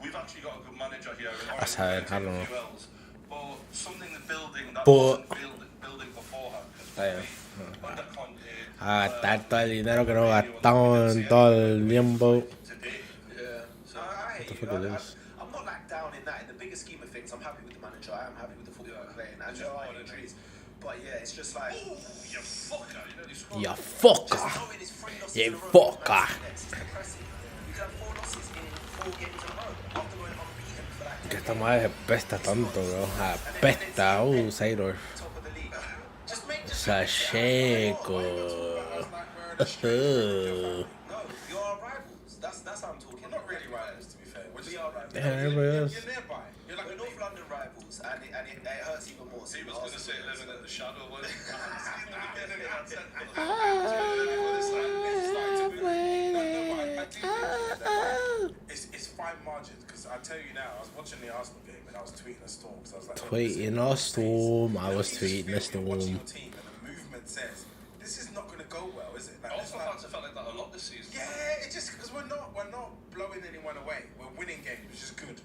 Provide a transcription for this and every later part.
we've actually got a good manager here. I said, I don't know. But something the building that But- wasn't building beforehand. A gastar todo el dinero que nos gastamos en todo el tiempo. What the fuck is this? I'm not like down in that. In the bigger scheme of things, I'm happy with the manager. I am happy with the football we're playing. And there are injuries. But yeah, it's just like... You fucker. You fucker. You fucker. Que esta madre apesta tanto, bro. Apesta. Sailor. Sacheco. No, you're our rivals. That's how I'm talking. We're not really rivals, to be fair. We are rivals. Yeah, everybody else. You're nearby. You're like We're North London rivals, and it hurts even more. He was going to say living in the shadow. It's fine margins, because I tell you now, I was watching the Arsenal game and I was tweeting a Storm, because I was like, Tweeting a Storm. I was tweeting a You're watching Storm. your team and the movement says, this is not going to go well, is it? Like, Also, fans have felt like that a lot this season. yeah, it's just because we're not blowing anyone away. We're winning games, which is good.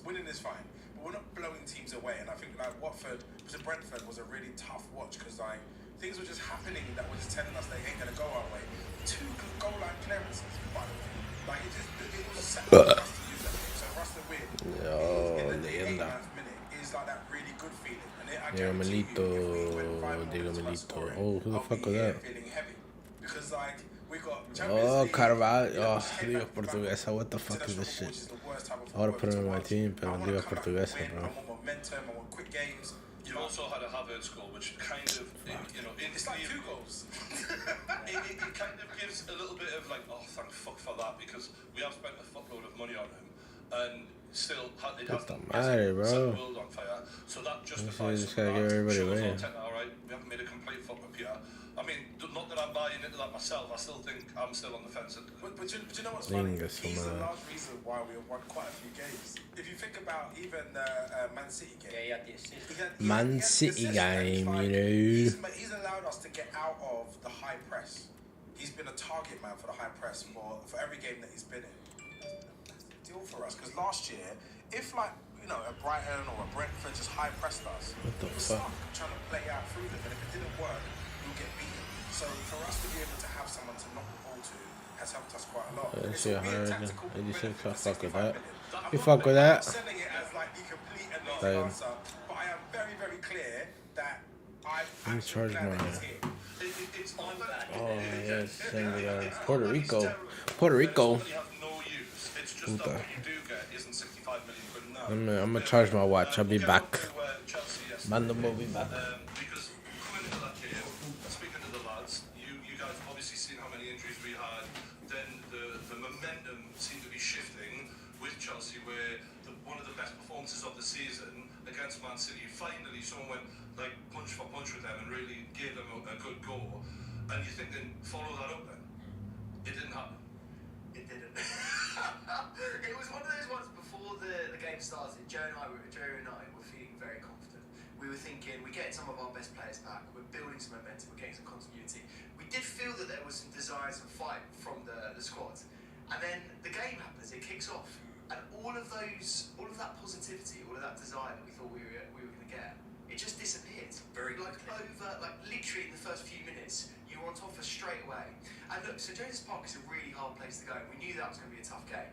Winning is fine, but we're not blowing teams away. And I think like Watford, Brentford was a really tough watch, because like things were just happening that were just telling us they ain't gonna go our way. 2 goal line clearances, by the way. Like it was set up for us to use that game. So for us to win in the 89th minute is like that really good feeling. And I guarantee you, if we went 5-0 Diego into our Milito. scoring, Oh, who the I'll fuck be was here that? feeling heavy. Because like we got Champions Oh, League, Carvalho. Oh, came Liga back from Portuguesa. What the fuck is international this football, which shit? is the worst type of I would football put him in to my watch. team, pero I wanna Liga come back and Portuguesa, win. bro. I want momentum, I want quick games. You also had a Havertz goal, which kind of, It's like 2 goals. it kind of gives a little bit of like, oh, thank fuck for that, because we have spent a fuckload of money on him, and still it has Puta that madre, set the bro. world on fire. So that Just justifies gotta give everybody shows away. Arteta, all right, we haven't made a complete fuck up here. I mean, not that I'm buying into that myself. I still think I'm still on the fence. But you know what's funny? Lingus, He's the man. large reason why we have won quite a few games. If you think about even Man City game. Yeah, he had the assist. Man City game, you know. He's allowed us to get out of the high press. He's been a target man for the high press for every game that he's been in. That's the deal for us, because last year, if like, a Brighton or a Brentford just high pressed us, What the we were fuck? stuck trying to play out through them, and if it didn't work, we'll get beaten. So for us to be able to have someone to knock the ball to has helped us quite a lot. Let's It's see a how weird hard tactical it is. benefit for Fuck with 65 that. million. You fuck with I'm that. not selling it as like the complete and Damn. the answer, but I am very, very clear that I'm charge glad that my- he's here. It's on that. Oh, yes. Puerto Rico. Puerto Rico. Have no use. It's just that what you do get isn't 65 million quid now. I'm gonna charge my watch. I'll be We'll back. get on to, Chelsea yesterday. Mando will be back. Because coming into that game, speaking to the lads, you guys have obviously seen how many injuries we had. Then the momentum seemed to be shifting with Chelsea, where one of the best performances of the season against Man City, finally someone went like punch for punch with them and really gave them a good go. And you're thinking, follow that up then. It didn't happen. It didn't. It was one of those ones before the game started. Joe and I were feeling very confident. We were thinking, we're getting some of our best players back. We're building some momentum. We're getting some continuity. We did feel that there was some desire to fight from the squad. And then the game happens. It kicks off, and all of that positivity, all of that desire that we thought we were going to get, it just disappeared. Literally in the first few minutes, you were on top of us straight away. And look, St James's Park is a really hard place to go. We knew that was going to be a tough game,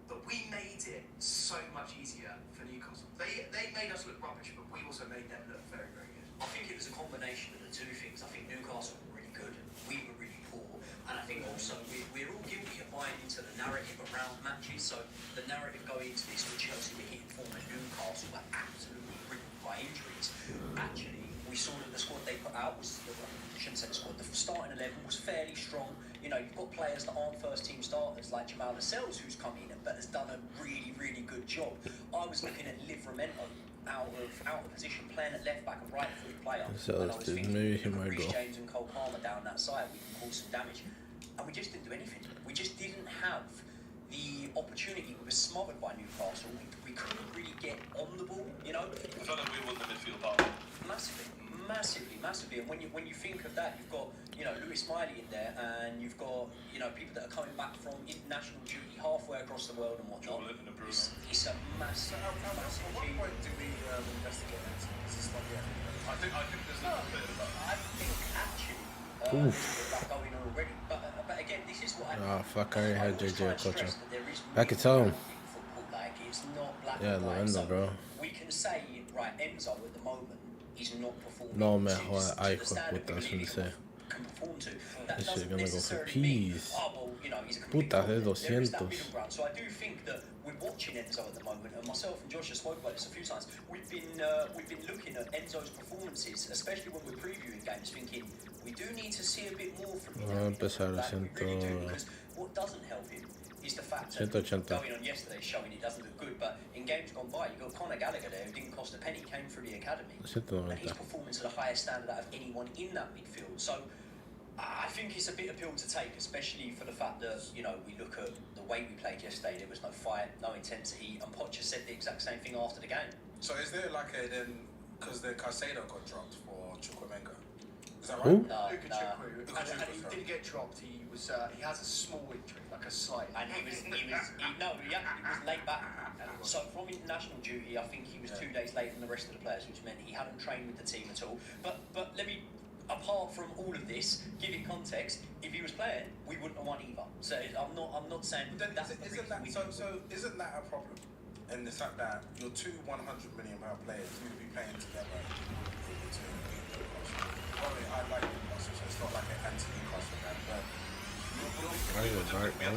but we made it so much easier for Newcastle. They made us look rubbish, but we also made them look very, very good. I think it was a combination of the two things. I think Newcastle were really good, we were really poor, and I think also we're all guilty of buying into the narrative around matches. So the narrative going into this with Chelsea were hitting form and Newcastle were absolutely riddled by injuries. Actually, we saw that the squad they put out was, I shouldn't say the squad, the starting 11 was fairly strong. You've got players that aren't first team starters like Jamal Lascelles, who's come in but has done a really, really good job. I was looking at Livramento out of position, playing at left back and right footed player. So and I was thinking, maybe he might Reece go. James and Cole Palmer down that side, we can cause some damage. And we just didn't do anything. We just didn't have the opportunity. We were smothered by Newcastle. We couldn't really get on the ball, I felt like we won the midfield battle. Massively. And when you think of that, you've got Lewis Miley in there, and you've got people that are coming back from international duty halfway across the world and whatnot. Joe Linton and Bruno. It's massive, At massive what key. point do we investigate that? Is this not yet? I think there's a little bit of that. I think actually Oof. there's that going on already. But again, this is what Oh, fuck, I already had always JJ try and Okocha. stress that there is Back at movement home. in football. Like, it's not black Yeah, and white. Lorenzo, So bro. we can say, right, Enzo at the moment is not performing No me to jodas, the ay, hijo de standard puta, we eso believe ni he sé. can perform to. That This shit doesn't gonna go for necessarily mean, peas. oh, well, you know, he's a complete Puta, fraud. es There is that 200. middle ground. So I do think that we're watching Enzo at the moment, and myself and Josh have spoken about this a few times. We've been looking at Enzo's performances, especially when we're previewing games, thinking we do need to see a bit more from him. Va a empezar a Like, we really do, 100. because what doesn't help him is the fact that 180. going on yesterday showing he doesn't look good, but in games gone by, you've got Conor Gallagher there who didn't cost a penny, came through the academy, and he's 190. performing to the highest standard out of anyone in that midfield. So I think it's a bit of pill to take, especially for the fact that, you know, we look at the way we played yesterday, there was no fight, no intensity, and Poch said the exact same thing after the game. So is there like a then, because then Caicedo got dropped for Chukwuemeka? Is that right? Who? No, Luka no. Chukwu, and he didn't get dropped. He has a small injury, like a slight. And he was late back. So from international duty, I think he was 2 days later than the rest of the players, which meant he hadn't trained with the team at all. But let me, apart from all of this, give it context. If he was playing, we wouldn't have won either. So I'm not saying But then that's the isn't reason that we so? didn't So isn't that a problem? And the fact that your two 100 million pound players who will be playing together in to beat Newcastle. Well, I like Newcastle, so it's not like an anti-Newcastle man, but Right, right. Oh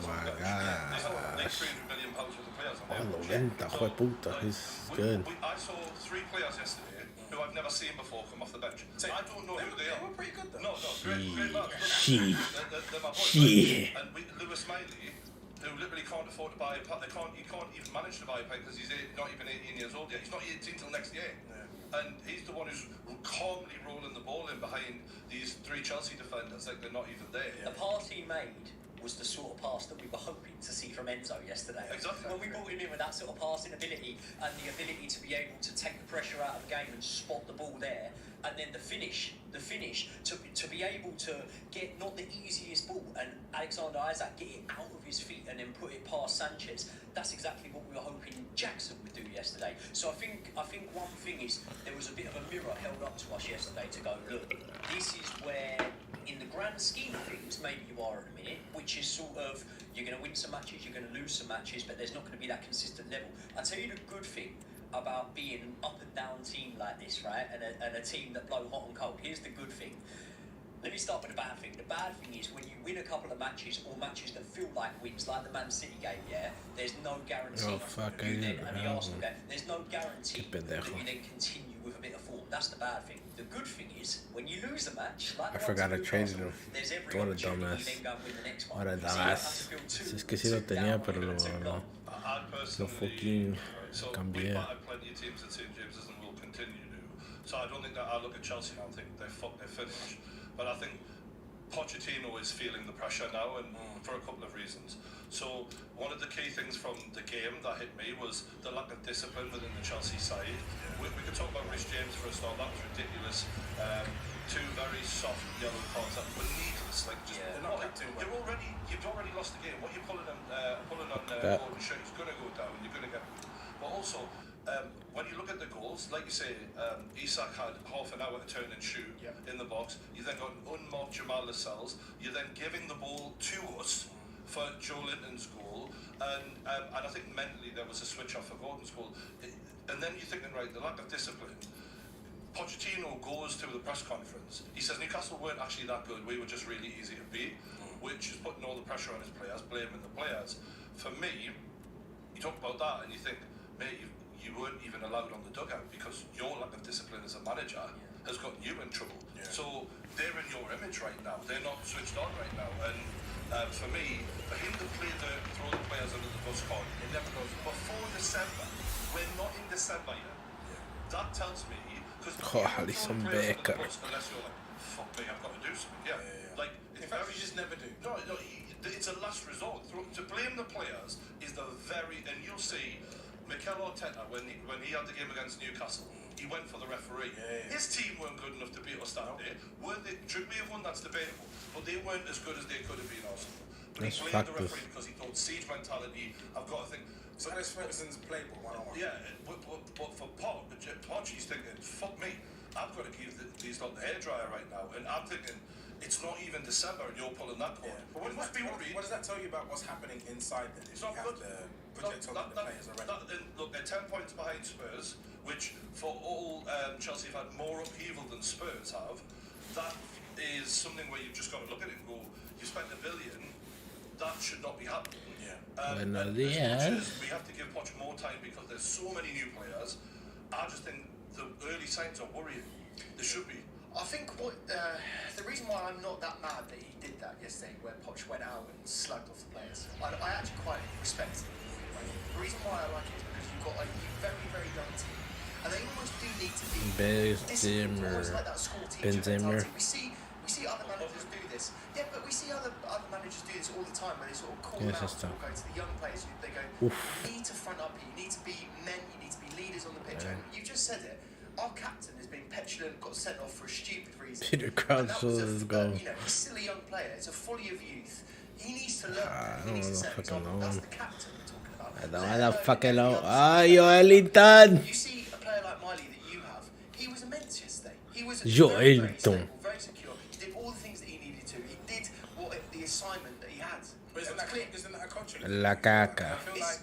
my Like gosh. £300 million worth of players on Pablo that. Venta, hijo de puta. He's good. I saw 3 players yesterday who I've never seen before come off the bench. I don't know who they they are. were pretty good though. No, great lads. She. They're my boys. Yeah. And Lewis Miley, who literally can't afford to buy a pint, he can't even manage to buy a pint because he's not even 18 years old yet. He's not 18 till next year. And he's the one who's calmly rolling the ball in behind these 3 Chelsea defenders like they're not even there. The pass he made was the sort of pass that we were hoping to see from Enzo yesterday. Exactly. When we brought him in with that sort of passing ability and the ability to be able to take the pressure out of the game and spot the ball there, and then the finish to be able to get not the easiest ball and Alexander Isak get it out of his feet and then put it past Sanchez. That's exactly what we were hoping Jackson would do yesterday. So I think one thing is there was a bit of a mirror held up to us yesterday to go, look, this is where in the grand scheme of things maybe you are at a minute, which is sort of you're going to win some matches, you're going to lose some matches, but there's not going to be that consistent level. I'll tell you the good thing about being an up and down team like this, right, and a team that blow hot and cold. Here's the good thing. Let me start with the bad thing. The bad thing is when you win a couple of matches or matches that feel like wins, like the Man City game, yeah, there's no guarantee. Oh, fuck, I you then, didn't and the have Arsenal one. game, there's no guarantee Qué that pendejo. you then continue with a bit of form. That's the bad thing. The good thing is when you lose a match, like I forgot I traded him. there's every What a opportunity dumbass. you then go and win the next one. What a So you don't have to dumbass. feel too- Es que sí lo too tenía, down pero when lo, you're too no. long. I personally, fucking so cambié. we battered plenty of teams at St James's and will continue to. So I don't think that I look at Chelsea now and think they're finished. But I think Pochettino is feeling the pressure now, and for a couple of reasons. So one of the key things from the game that hit me was the lack of discipline within the Chelsea side. We could talk about Rhys James for a start. That was ridiculous. 2 very soft yellow cards that were needless. Like just Yeah. you've already lost the game. What are you pulling on Yeah. Gordon Shirt? He's going to go down. You're going to get. But also, when you look at the goals, like you say, Isak had half an hour to turn and shoot in the box. You then got an unmarked Jamal Lascelles. You're then giving the ball to us for Joe Linton's goal, and I think mentally there was a switch off for Gordon's goal. And then you're thinking, right, the lack of discipline. Pochettino goes to the press conference. He says Newcastle weren't actually that good. We were just really easy to beat, which is putting all the pressure on his players, blaming the players. For me, you talk about that and you think, mate, you weren't even allowed on the dugout because your lack of discipline as a manager has gotten you in trouble. So they're in your image right now. They're not switched on right now. And for me, for him to throw the players under the bus card, it never goes before December. We're not in December yet. That tells me because Alisson Becker. unless you're like, fuck me, I've got to do something. Like In fact, you just never do. no, it's a last resort. To blame the players is the very, and you'll see, Mikel Arteta when he had the game against Newcastle, he went for the referee. His team weren't good enough to beat us that day. Should we have won? That's debatable. But they weren't as good as they could have been. Arsenal. But he That's blamed the factors. referee because he thought siege mentality. I've got to think. So Alex Ferguson's playbook one-on-one. Yeah, but for Poch, he's thinking, fuck me, I've got to give these lot the hairdryer right now, and I'm thinking, it's not even December and you're pulling that cord. But what does that tell you about what's happening inside then? If you have to project on the players already. Look, they're 10 points behind Spurs, which for all Chelsea have had more upheaval than Spurs have. That is something where you've just got to look at it and go, you spent $1 billion, that should not be happening. Buenos As much días. as we have to give Poch more time because there's so many new players, I just think the early signs are worrying. There should be. I think the reason why I'm not that mad that he did that yesterday, where Poch went out and slugged off the players, I actually quite respect it. The reason why I like it is because you've got a very, very young team, and they almost do need to be disciplined, almost like that school teacher mentality. We see other managers do this. Yeah, but we see other managers do this all the time, where they sort of call out or go to the young players. They go, you need to front up here, you need to be men, you need to be leaders on the pitch. And you just said it. Our captain has been petulant, got sent off for a stupid reason. Peter Crouch was go. He's still a young player. It's a folly of youth. He needs to learn. He needs to set example. That's the captain we're talking about. I don't fucking know. Ay, Joelitan. You see a player like Miley that you have. He was immense yesterday. He was Joelitan. very stable, very secure. He did all the things that he needed to. He did the assignment that he had. But isn't that a coaching? La caca. I feel like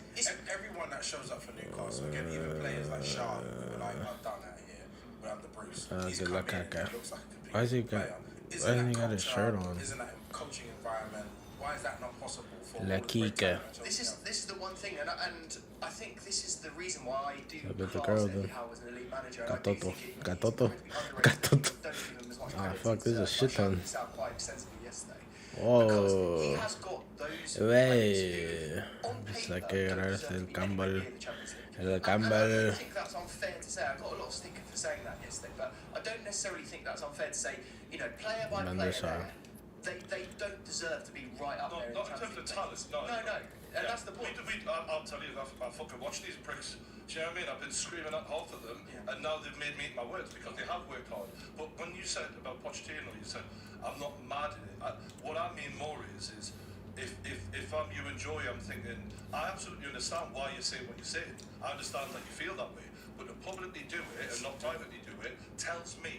everyone that shows up for Newcastle, again, even players like Shaw, who were like, I've done that here without the Bruce. He's come in and looks like a complete Why is he player. why hasn't he got his shirt on? Isn't that coaching environment? Why is that not possible for La Kika. This is the one thing, and I think this is the reason why I do bet the class girl Eddie then. Howe as an elite manager. Gatoto. Gatoto. Ah, fuck, this is a shit ton. This out quite extensively yesterday. Oh. Because he has got those Wey. on Es paper la que don't ganarse deserve el to be Campbell. anywhere near the Champions League. El And I Campbell. don't think that's unfair to say. I got a lot of sticker for saying that yesterday, but I don't necessarily think that's unfair to say. Player by player, they don't deserve to be right up there. Not in terms of talent, No. And that's the point. I'll tell you, I fucking watch these pricks. Do you know what I mean? I've been screaming at half of them, and now they've made me eat my words because they have worked hard. But when you said about Pochettino, you said, I'm not mad at it. What I mean more is if I'm you and Joey, I'm thinking, I absolutely understand why you say what you say. I understand that you feel that way. But to publicly do it and not privately do it tells me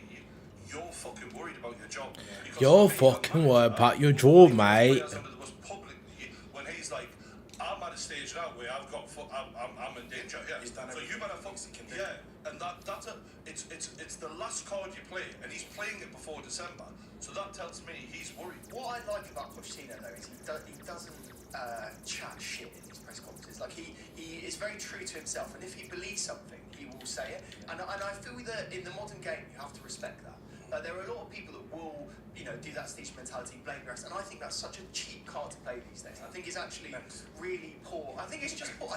you're fucking worried about your job. You're fucking worried about your job, mate. When he's like, I'm at a stage now where I'm in danger. Yeah, so you better focus. Yeah, and it's the last card you play, and he's playing it before December. So that tells me he's worried. What I like about Pochettino though is he doesn't chat shit in his press conferences. Like he is very true to himself, and if he believes something, he will say it. And I feel that in the modern game, you have to respect that. There are a lot of people that will, do that Steve mentality, blame the rest, and I think that's such a cheap card to play these days. I think it's actually really poor. I think it's just poor.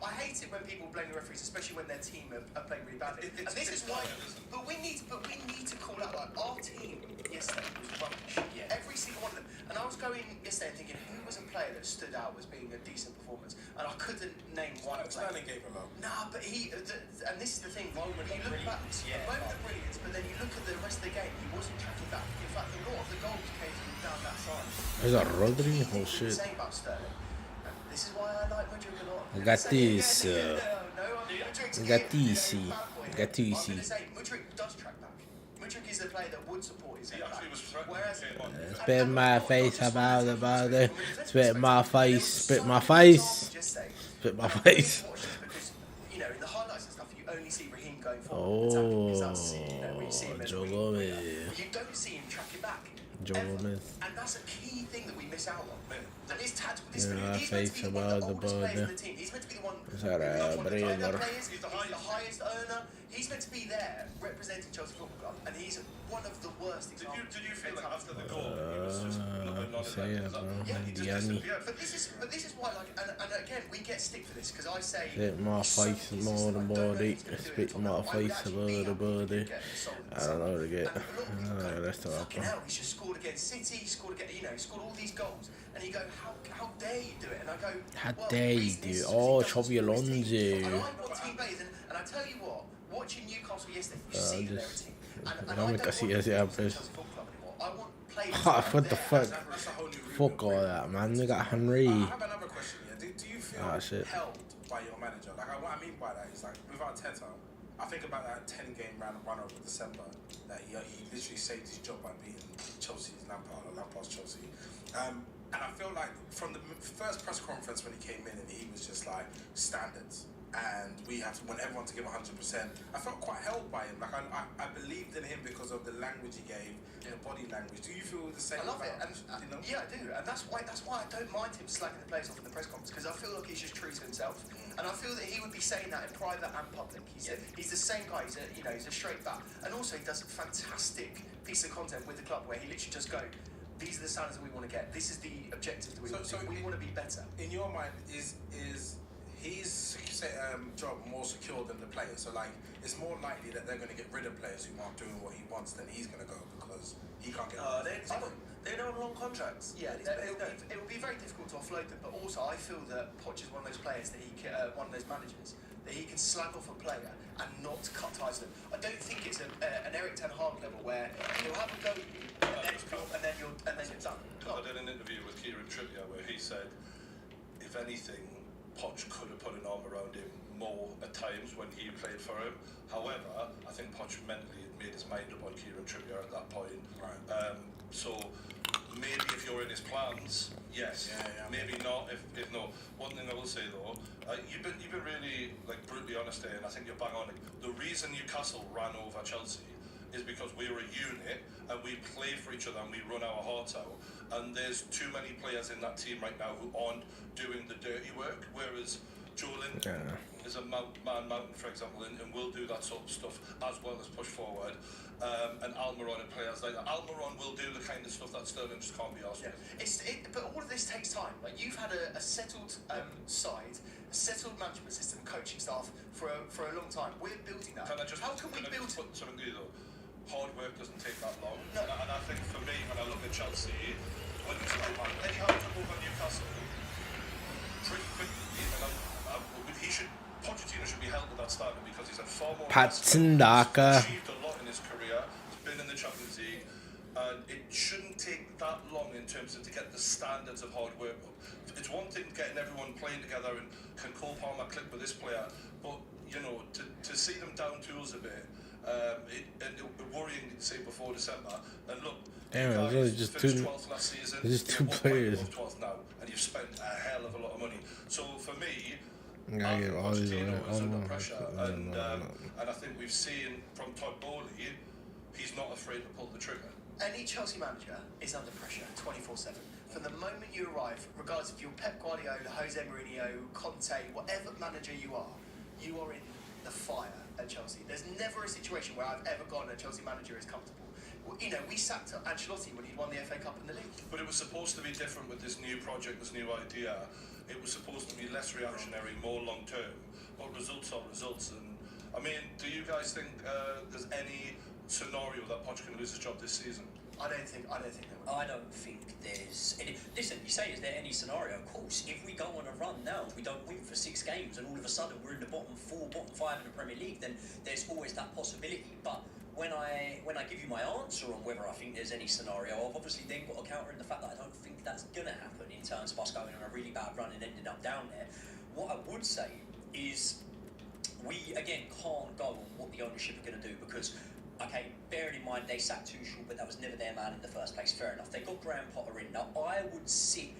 I hate it when people blame the referees, especially when their team are playing really badly. And this is why. But we need to call out like our team yesterday was rubbish. Yeah. Every single one of them. And I was going yesterday and thinking, who was a player that stood out as being a decent performance? And I couldn't name one player. Stanley gave a lot. Nah, but and this is the thing. Moment of brilliance, but then you look at the rest of the game, he wasn't tracking back. In fact, a lot of the goals came from down that side. Is that Rodri? Oh shit. Saying about Sterling. This is why I like Mudryk a lot. Gattuso. Mudryk does track back. Mudryk is the player that would support his He actually was threatening. Whereas Spit my face about it. Spit my face. Spit my face. Spit my face. Because in the highlights and stuff, you only see Raheem going forward. Joe Gomez. You don't see him tracking back. Joe Gomez. And that's a key thing that we miss out on. And his tactical Yeah, discipline. He's meant to be one of the oldest players in the team. He's meant to be the one. Is that a one of the brother? players. He's the highest earner. He's meant to be there representing Chelsea Football Club, and he's one of the worst examples. Did you feel like after the goal, he was just looking Say it, bro. Indiani. But this is why, like, and again, we get stick for this because I say. Spit my face more than body. Spit my face about the body. I don't know what to get. That's the Fucking rapper. hell, he's just scored against City. He scored against, he scored all these goals, and you go, how dare you do it? And I go, How well, dare you reason do is it? because Oh, he doesn't Chubby support his team. Alonso. And I've got team players, and I tell you what, watching Newcastle yesterday, you see that they're a team. And I Dame don't want casillas to ya, be pues. Chelsea Football Club anymore. I want players. What the there. fuck? That's a whole new Fuck all that, man. We got Henry. I have another question here. Do you feel Ah, shit. held by your manager. Like, what I mean by that is, like, with Arteta, I think about that 10-game run over December that he literally saved his job by beating Chelsea's Lampard's Chelsea. And I feel like from the first press conference when he came in and he was just like, standards. And we have to want everyone to give 100%. I felt quite held by him. Like, I believed in him because of the language he gave, the body language. Do you feel the same? I love it, and you know? yeah, I do, and that's why I don't mind him slagging the players off in the press conference, because I feel like he's just true to himself, and I feel that he would be saying that in private and public. He's the same guy. He's a straight back, and also he does a fantastic piece of content with the club where he literally just go, these are the standards that we want to get. This is the objective that we want to do. We want to be better. In your mind, is his job more secure than the players? So, like, it's more likely that they're going to get rid of players who aren't doing what he wants than he's going to go because he can't get. They're on long contracts. Yeah, it will be very difficult to offload them. But also, I feel that Poch is one of those players that one of those managers that he can slag off a player and not cut ties with them. I don't think it's an Eric Ten Hag level where he'll have a go at you and then you're done. I did an interview with Kieran Trippier where he said, if anything, Poch could have put an arm around him more at times when he played for him. However, I think Poch mentally had made his mind up on Kieran Trippier at that point. Right. So maybe if you're in his plans, yes. Yeah. Maybe not. If no. One thing I will say though, you've been really like brutally honest there, and I think you're bang on. The reason Newcastle ran over Chelsea is because we were a unit and we play for each other and we run our hearts out. And there's too many players in that team right now who aren't doing the dirty work, whereas Joe Linton is a man mountain, for example, and will do that sort of stuff as well as push forward. And Almiron and players like that. Almiron will do the kind of stuff that Sterling just can't be asked with. But all of this takes time. Like, you've had a settled side, a settled management system, coaching staff for a long time. We're building that. How can we build? Put something to you though? Hard work doesn't take that long. No. And I think for me, when I look at Chelsea, when Eddie Howe took over Newcastle, pretty quickly, Pochettino should be held to that standard because he's had far more. Patsendaka. He's achieved a lot in his career. He's been in the Champions League, and it shouldn't take that long in terms of to get the standards of hard work up. It's one thing getting everyone playing together and can Cole Palmer click with this player, but to see them down tools a bit. It worrying, say, before December. And look, damn, it was only just 12th last season. Just two players. 12th now, and you've spent a hell of a lot of money. So for me, Pochettino is under pressure, and I think we've seen from Todd Bowley, he's not afraid to pull the trigger. Any Chelsea manager is under pressure 24/7. From the moment you arrive, regardless if you're Pep Guardiola, Jose Mourinho, Conte, whatever manager you are in the fire at Chelsea. There's never a situation where I've ever gone a Chelsea manager is comfortable. Well, we sacked Ancelotti when he won the FA Cup and the league. But it was supposed to be different with this new project, this new idea. It was supposed to be less reactionary, more long term. But results are results. And I mean, do you guys think there's any scenario that Poch can lose his job this season? I don't think there will. I don't think there's any. Listen, you say, is there any scenario? Of course, if we go on a run now, we don't win for 6 games, and all of a sudden we're in the bottom 4, bottom 5 in the Premier League, then there's always that possibility. But when I give you my answer on whether I think there's any scenario, I've obviously then got to counter in the fact that I don't think that's going to happen in terms of us going on a really bad run and ending up down there. What I would say is we, again, can't go on what the ownership are going to do because, okay, bearing in mind they sacked Tuchel, but that was never their man in the first place. Fair enough. They got Graham Potter in. Now, I would sit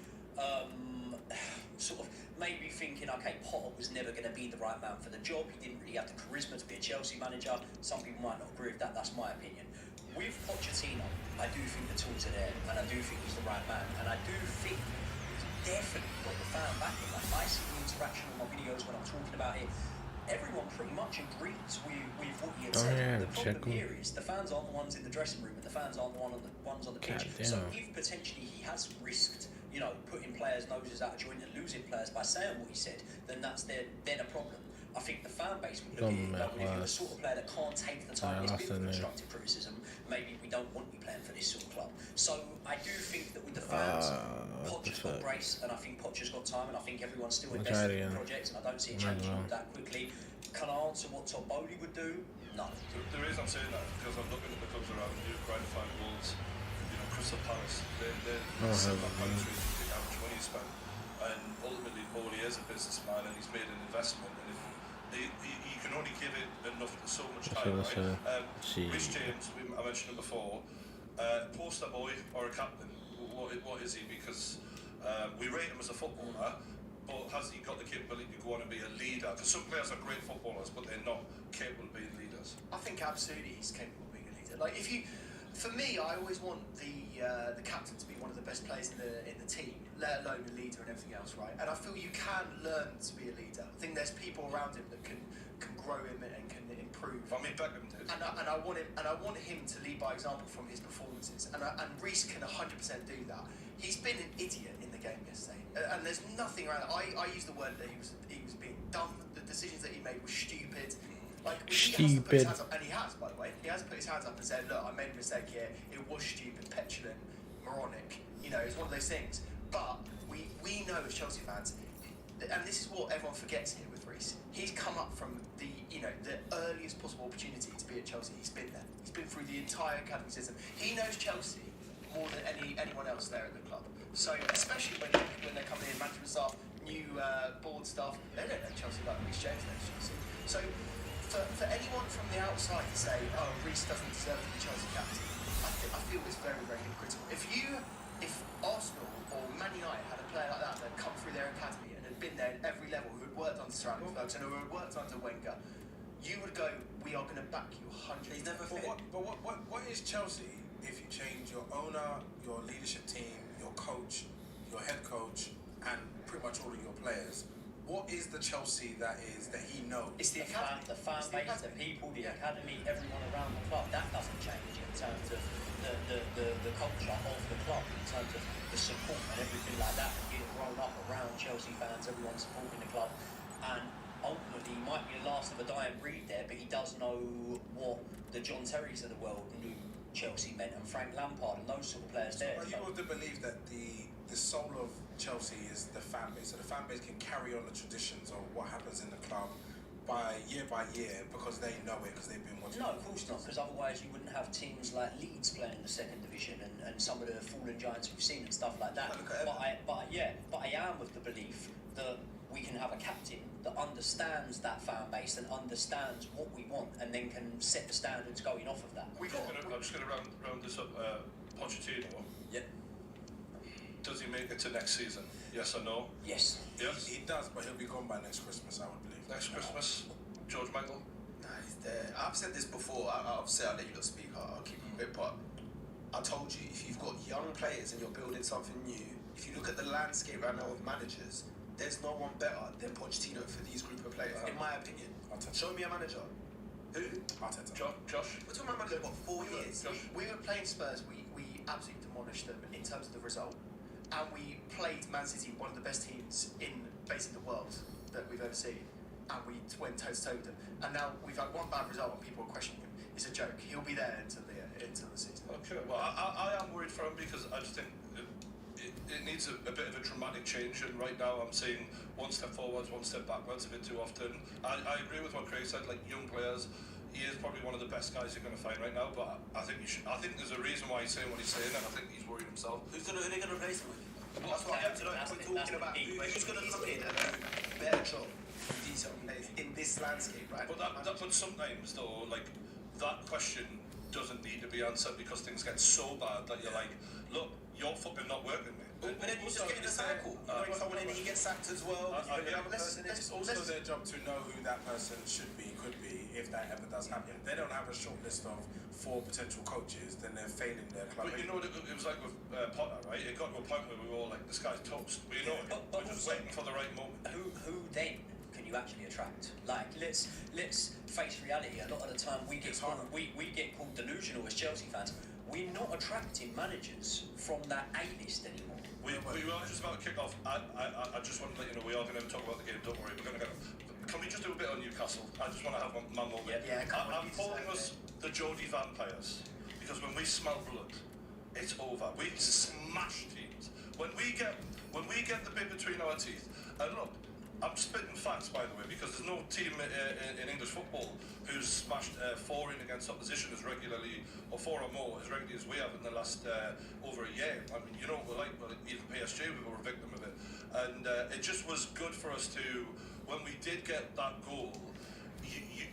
sort of maybe thinking, okay, Potter was never going to be the right man for the job. He didn't really have the charisma to be a Chelsea manager. Some people might not agree with that. That's my opinion. With Pochettino, I do think the tools are there, and I do think he's the right man, and I do think he's definitely got the fan backing. Like, I see the interaction on my videos when I'm talking about it. Everyone pretty much agrees with what he had said. The problem here is the fans aren't the ones in the dressing room, and the fans aren't the ones on the pitch. So if potentially he has risked, putting players' noses out of joint and losing players by saying what he said, then that's then a problem. I think the fan base would look at it like, if you're the sort of player that can't take the time to give constructive criticism, maybe we don't want you playing for this sort of club. So I do think that with the fans, Poch has got grace, and I think Poch has got time, and I think everyone's still invested in the project, and I don't see it changing that quickly. Can I answer what Todd Bowley would do? No. The reason I'm saying that is because I'm looking at the clubs around you, Brighton, Wolves, Crystal Palace. They're similar countries, the average money spent. and ultimately Paul is a businessman and he's made an investment, and if he can only give it enough so much time, right? Rhys James, I mentioned him before, poster boy or a captain. What is he? Because we rate him as a footballer, but has he got the capability to go on and be a leader? Because some players are great footballers, but they're not capable of being leaders. I think absolutely he's capable of being a leader. Like for me, I always want the captain to be one of the best players in the team, let alone a leader and everything else, right? And I feel you can learn to be a leader. I think there's people around him that can grow him and can improve. I mean, Beckham did. And I want him to lead by example from his performances. And Rhys can 100% do that. He's been an idiot in the game yesterday, and there's nothing around it. I use the word that he was being dumb. The decisions that he made were stupid. Like, he has to put his hands up, and he has, by the way. He has put his hands up and said, look, I made a mistake here. It was stupid, petulant, moronic. You know, it's one of those things. But we know as Chelsea fans, and this is what everyone forgets here with Rhys. He's come up from the earliest possible opportunity to be at Chelsea. He's been there. He's been through the entire academy system. He knows Chelsea more than anyone else there at the club. So especially when they're coming in, management staff, new board staff, they don't know Chelsea like Rhys James knows Chelsea. So for anyone from the outside to say, oh, Rhys doesn't deserve to be Chelsea captain, I feel it's very, very hypocritical. If Arsenal or Man United had a player like that that had come through their academy and had been there at every level, who had worked under Sir Alex Ferguson, who had worked under Wenger, you would go, we are going to back you 100%. He's never fit. But what is Chelsea if you change your owner, your leadership team, your coach, your head coach, and pretty much all of your players? What is the Chelsea that he knows? It's the academy, the fan base, the people, the academy, everyone around the club. That doesn't change in terms of the culture of the club, in terms of the support and everything like that. You've grown up around Chelsea fans, everyone supporting the club, and ultimately he might be the last of a dying breed there, but he does know what the John Terrys of the world knew Chelsea meant, and Frank Lampard and those sort of players there. Are you able to believe that the soul of Chelsea is the fan base, so the fan base can carry on the traditions of what happens in the club by year, because they know it, because they've been watching? No, of course not, because otherwise you wouldn't have teams like Leeds playing in the second division and some of the fallen giants we've seen and stuff like that. But I am of the belief that we can have a captain that understands that fan base and understands what we want, and then can set the standards going off of that. I'm just going to round this up. Pochettino. Yeah. Does he make it to next season? Yes or no? Yes. Yes. He does, but he'll be gone by next Christmas, I would believe. Next Christmas, George Michael. Nah, he's there. I've said this before. I'll let you lot speak. I'll keep it quick. But I told you, if you've got young players and you're building something new, if you look at the landscape right now of managers, there's no one better than Pochettino for these group of players, in my opinion. Show me a manager. Who? Arteta. Josh. We're talking about a manager for 4 years. We were playing Spurs. We absolutely demolished them in terms of the result, and we played Man City, one of the best teams in basically the world that we've ever seen, and we went toe to toe with them. And now we've had one bad result, and people are questioning him. It's a joke. He'll be there until the season. Okay. Well, I am worried for him because I just think it needs a bit of a dramatic change, and right now I'm seeing one step forwards, one step backwards a bit too often. I agree with what Craig said. Like, young players, he is probably one of the best guys you're going to find right now. But I think there's a reason why he's saying what he's saying, and I think he's worried himself. Who are they going to replace him with? Well, That's what I have to know. that's We're the talking about big who's question. going to come in and do a better job in detail in this landscape, right? But sometimes though, like, that question doesn't need to be answered because things get so bad that you're like, look, you're fucking not working, mate. But then you just get in a cycle. You bring someone in, he gets sacked as well. You bring another person in. It's also their job to know who that person should be, could be, if that ever does happen. If they don't have a short list of 4 potential coaches, then they're failing their club. But you know what it was like with Potter, right? It got to a point where we were all like, this guy's toast. We know it. We're just waiting for the right moment. Who then can you actually attract? Like, let's face reality. A lot of the time we get called delusional as Chelsea fans. We're not attracting managers from that A-list anymore. We are just about to kick off. I just want to let you know we are going to talk about the game. Don't worry, we're going to go. Can we just do a bit on Newcastle? I just want to have my moment. Yeah, I'm calling us the Jody vampires because when we smell blood, it's over. We smash teams. When we get the bit between our teeth, and look, I'm spitting facts, by the way, because there's no team in English football who's smashed 4 in against opposition as regularly, or 4 or more, as regularly as we have in the last over a year. I mean, you know what we're like, well, even PSG, we were a victim of it. And it just was good for us to, when we did get that goal,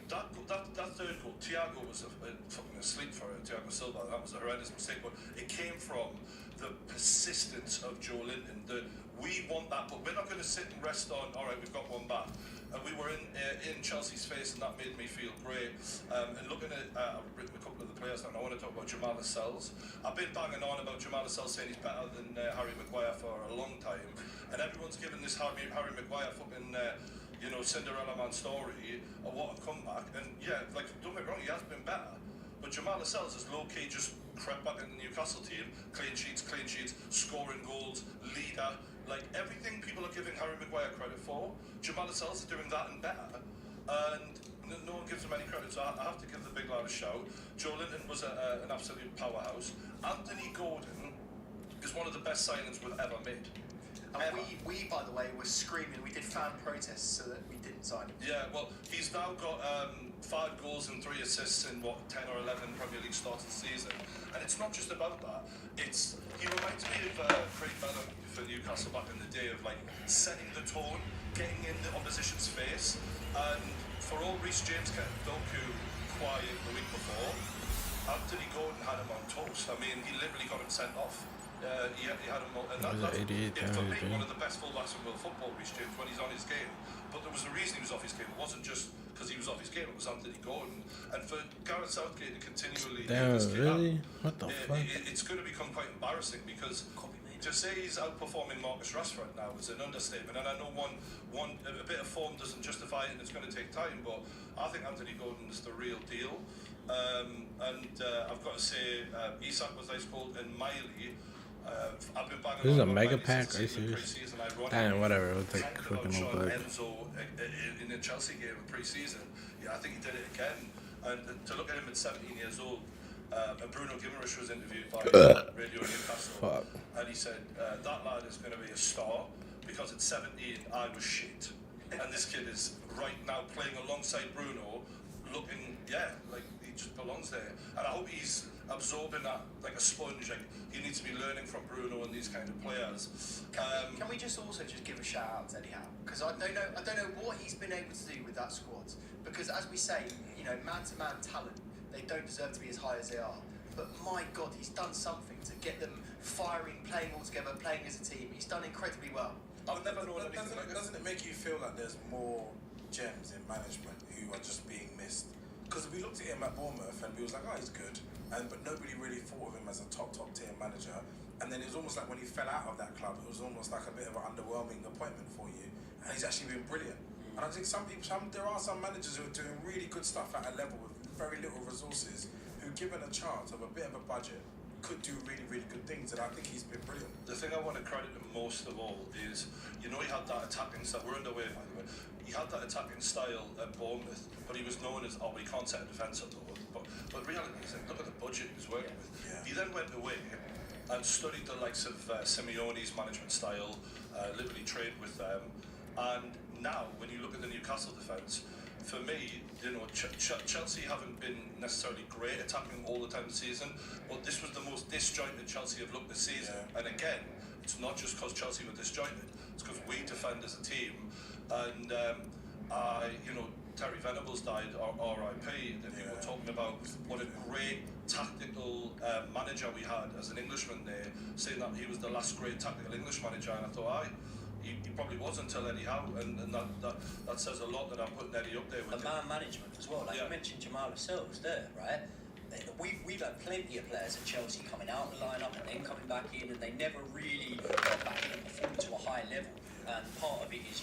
that third goal, Thiago was fucking asleep for it, Thiago Silva. That was a horrendous mistake, but it came from the persistence of Joe Linton. That we want that, but we're not going to sit and rest on, all right, we've got one back. And we were in Chelsea's face, and that made me feel great. And looking at, I've written a couple of the players down. I want to talk about Jamal Lascelles. I've been banging on about Jamal Lascelles saying he's better than Harry Maguire for a long time, and everyone's given this Harry Maguire fucking Cinderella Man story of what a comeback. And yeah, like, don't get me wrong, he has been better. But Jamal Lascelles is low-key just crept back in the Newcastle team, clean sheets, scoring goals, leader, like everything people are giving Harry Maguire credit for, Jamal Lascelles is doing that and better. And no one gives him any credit, so I have to give the big lad a shout. Joe Linton was an absolute powerhouse. Anthony Gordon is one of the best signings we've ever made. And we, by the way, were screaming. We did fan protests so that we didn't sign him. Yeah, well, he's now got 5 goals and 3 assists in, 10 or 11 Premier League starts of the season. And it's not just about that. He reminds me of Craig Bellamy for Newcastle back in the day, of like setting the tone, getting in the opposition's face. And for all Reece James kept Doku quiet the week before, Anthony Gordon had him on toast. I mean, he literally got him sent off. He had him, and that's for me one of the best fullbacks in world football, Reece James, when he's on his game. But there was a reason he was off his game. It wasn't just because he was off his game. It was Anthony Gordon. And for Gareth Southgate to continually do this kid really? What the fuck? It's going to become quite embarrassing, because to say he's outperforming Marcus Rashford now is an understatement. And I know a bit of form doesn't justify it, and it's going to take time. But I think Anthony Gordon is the real deal. I've got to say, Isak was ice cold, and Miley. I've been banging This is a on mega about pack, Miley are you since serious? the pre-season. Damn, whatever, it'll take Talking fucking about no Sean good. Enzo in the Chelsea game in pre-season. Yeah, I think he did it again. And to look at him at 17 years old, and Bruno Guimaraes was interviewed by Radio Newcastle, and he said, that lad is going to be a star, because at 17 I was shit. And this kid is right now playing alongside Bruno, looking, like he just belongs there. And I hope he's absorbing that like a sponge. Like, he needs to be learning from Bruno and these kind of players. Can we just also give a shout out to Eddie Howe? Because I don't know what he's been able to do with that squad. Because as we say, man-to-man talent, they don't deserve to be as high as they are. But my God, he's done something to get them firing, playing all together, playing as a team. He's done incredibly well. I've never known anything like this. Doesn't it make you feel like there's more gems in management who are just being missed? Because we looked at him at Bournemouth and we was like, oh, he's good. But nobody really thought of him as a top tier manager. And then it was almost like when he fell out of that club, it was almost like a bit of an underwhelming appointment for you. And he's actually been brilliant. And I think there are some managers who are doing really good stuff at a level with very little resources, who, given a chance of a bit of a budget, could do really, really good things. And I think he's been brilliant. The thing I want to credit him most of all is, he had that attacking style. We're underway, by the way. He had that attacking style at Bournemouth, but he was known as, we can't set a defence up though. But reality is, look at the budget he was working with. Yeah. He then went away and studied the likes of Simeone's management style, literally trained with them. And now, when you look at the Newcastle defence, for me, Chelsea haven't been necessarily great attacking all the time this season, but this was the most disjointed Chelsea have looked this season. Yeah. And again, it's not just because Chelsea were disjointed, it's because we defend as a team. And Terry Venables died, RIP, and people were talking about what a great tactical manager we had as an Englishman there, saying that he was the last great tactical English manager, and I thought, he probably was until Eddie Howe, and that says a lot that I'm putting Eddie up there with. The man management as well, like you mentioned Jamal Lascelles there, right? We've had plenty of players at Chelsea coming out of the lineup and then coming back in, and they never really got back in and performed to a high level. And part of it is,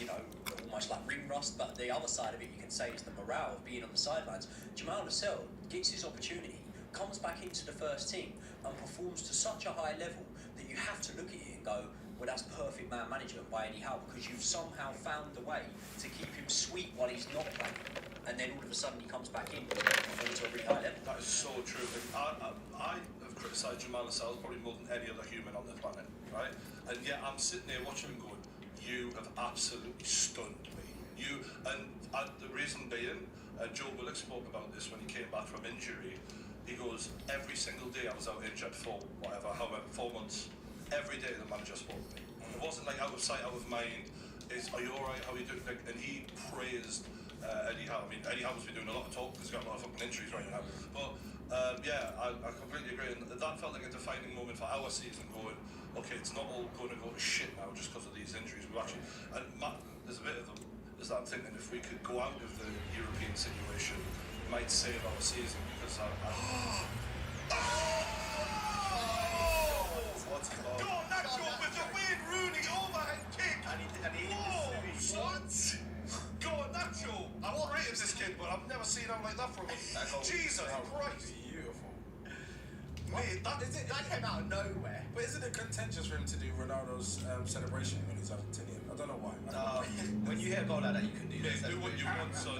almost like ring rust, but the other side of it, you can say, is the morale of being on the sidelines. Jamal Lascelles gets his opportunity, comes back into the first team, and performs to such a high level that you have to look at it and go, well, that's perfect man management by Eddie Howe, because you've somehow found a way to keep him sweet while he's not playing. And then all of a sudden he comes back in and performs to a really high level. That is so true. I have criticised Jamal Lascelles probably more than any other human on the planet, right? And yet I'm sitting there watching him going, you have absolutely stunned me. The reason being, Joe Willock spoke about this when he came back from injury. He goes, every single day I was out injured for 4 months. Every day the manager spoke to me. It wasn't like out of sight, out of mind. Are you alright? How are you doing? And he praised Eddie Howe. I mean, Eddie Howe's been doing a lot of talk because he's got a lot of fucking injuries right now. But I completely agree. And that felt like a defining moment for our season going, okay, it's not all going to go to shit now just because of these injuries. We've actually, and Matt, there's a bit of them, is that I'm thinking if we could go out of the European situation, it might save our season because Go on, Nacho with the weird Rooney overhead kick. And he what? Go on, Nacho. I'm all right as this kid, but I've never seen him like that from him. Jesus Christ. Beautiful. Mate, that came out of nowhere. But isn't it contentious for him to do Ronaldo's celebration when he's Argentinian? I don't know why. When you hit a goal like that, you can do Mate, that. do what you want, son.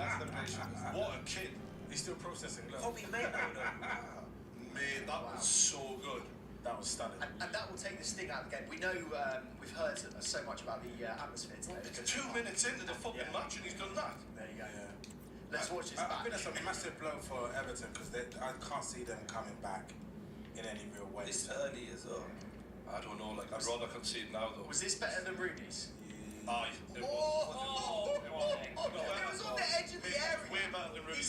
What a kid. He's still processing. Look. Probably made though. Mate, that was so good. That was stunning. And that will take the sting out of the game. We know we've heard so much about the atmosphere today. It's 2 minutes into the fucking match and he's done that. There you go. Yeah. Let's watch this I back. think that's a massive blow for Everton because I can't see them coming back in any real way. This early as well. I don't know, like, I'd rather concede now, though. Was this better than Rooney's? Aye. It was. It was on the edge of the area. Way better than Rooney.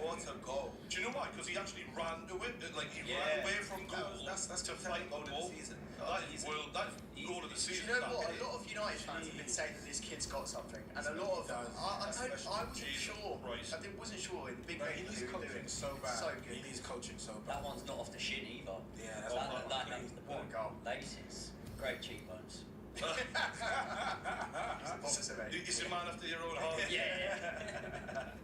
What a goal. Do you know why? Because he actually ran to it. Like, he ran away from goal That's to the fight goal the of ball. the season. That is goal of the Do season. you know what? A lot of United fans have been saying that this kid's got something, and a lot of them. I wasn't Jesus sure. Christ. I wasn't sure in the big No, game. he needs coaching so bad. So good. He needs coaching so That bad. one's not off the shin either. Yeah, That that's name's the What a point. goal. Laces. Great cheekbones. He's a man after your own heart. Yeah.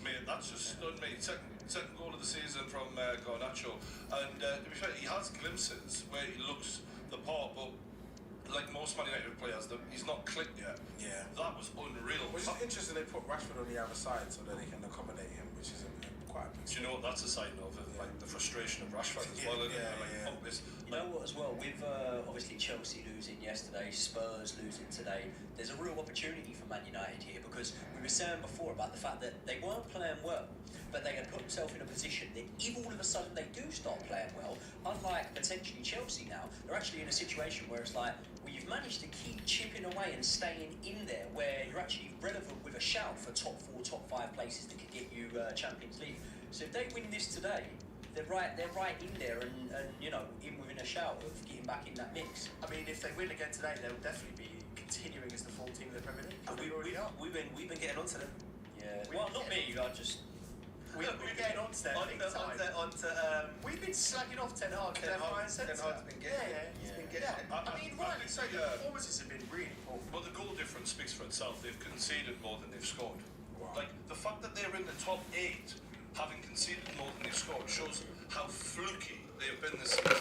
Mate, that's just stunned me. Second goal of the season from Garnacho. And to be fair, he has glimpses where he looks the part, but like most Man United players, he's not clicked yet. Yeah. That was unreal. Which is interesting. They put Rashford on the other side so that they can accommodate him, which is quite a big. Do you know what that's a sign of? Like the frustration of Rashford as well, isn't it? Like, fuck this. You know what, as well, with obviously Chelsea losing yesterday, Spurs losing today, there's a real opportunity for Man United here because we were saying before about the fact that they weren't playing well, but they had put themselves in a position that if all of a sudden they do start playing well, unlike potentially Chelsea now, they're actually in a situation where it's like, well, you've managed to keep chipping away and staying in there where you're actually relevant with a shout for top 4, top 5 places that could get you Champions League. So if they win this today, they're right in there and you know, in within a shout of getting back in that mix. I mean, if they win again today, they'll definitely be continuing as the 4th team in the Premier League. And we've been getting onto them. Yeah. Well, not me. I just. We're getting on to them big time. We've been slagging off Ten Hag. Ten Hag's been getting it. He's been getting it. I mean, rightly so. The performances have been really poor. Well, the goal difference speaks for itself. They've conceded more than they've scored. Wow. Like, the fact that they're in the top 8, having conceded more than they've scored, shows how fluky they have been this season.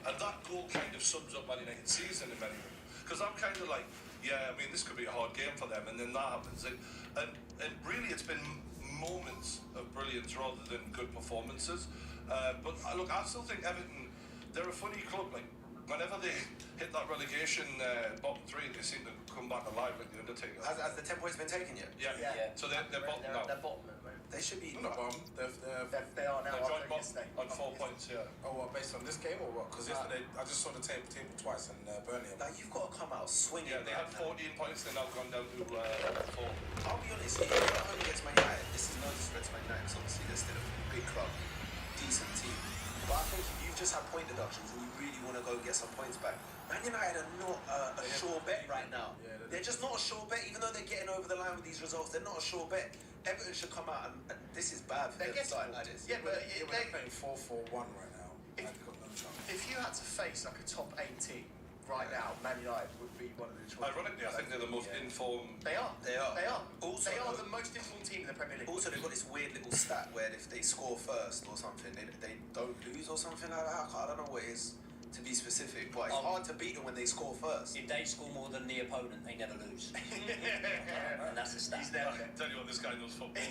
And that goal kind of sums up Man United's season in many ways. Because I'm kind of like, yeah, I mean, this could be a hard game for them, and then that happens. And really, it's been moments of brilliance rather than good performances. But look, I still think Everton, they're a funny club. Like, whenever they hit that relegation bottom 3, they seem to come back alive like the Undertaker. Has the 10 points been taken yet? Yeah. So they're bottom now. They're bottom at the moment. They should be. They're not bomb. They are now. They're joint bottom Yesterday. on 4 points, yeah. Oh, what, based on this game or what? Because yesterday I just saw the table twice and Burnley. Like, you've got to come out swinging. Yeah, they had 14 points, they're now gone down to 4. I'll be honest, if you're only against Man United, this is no disrespect to Man United, because obviously they're still a big club, decent team. But I think if you've just had point deductions and you really want to go get some points back, Man United are not a sure bet right now. Yeah, they're just not a sure bet, even though they're getting over the line with these results. They're not a sure bet. Everton should come out and this is bad for They them get starting like this. Yeah, but They're playing 4-4-1 right now. They've got no chance. if you had to face like a top 8 team right now, Man United would be one of the choices. Ironically, I think they're the most informed. They are. They are. Also, they are the most informed team in the Premier League. Also, they've got this weird little stat where if they score first or something, they don't lose or something like that. I don't know what it is to be specific, but it's hard to beat them when they score first. If they score more than the opponent, they never lose. And that's the stat. He's never. Tell you what, this guy knows football.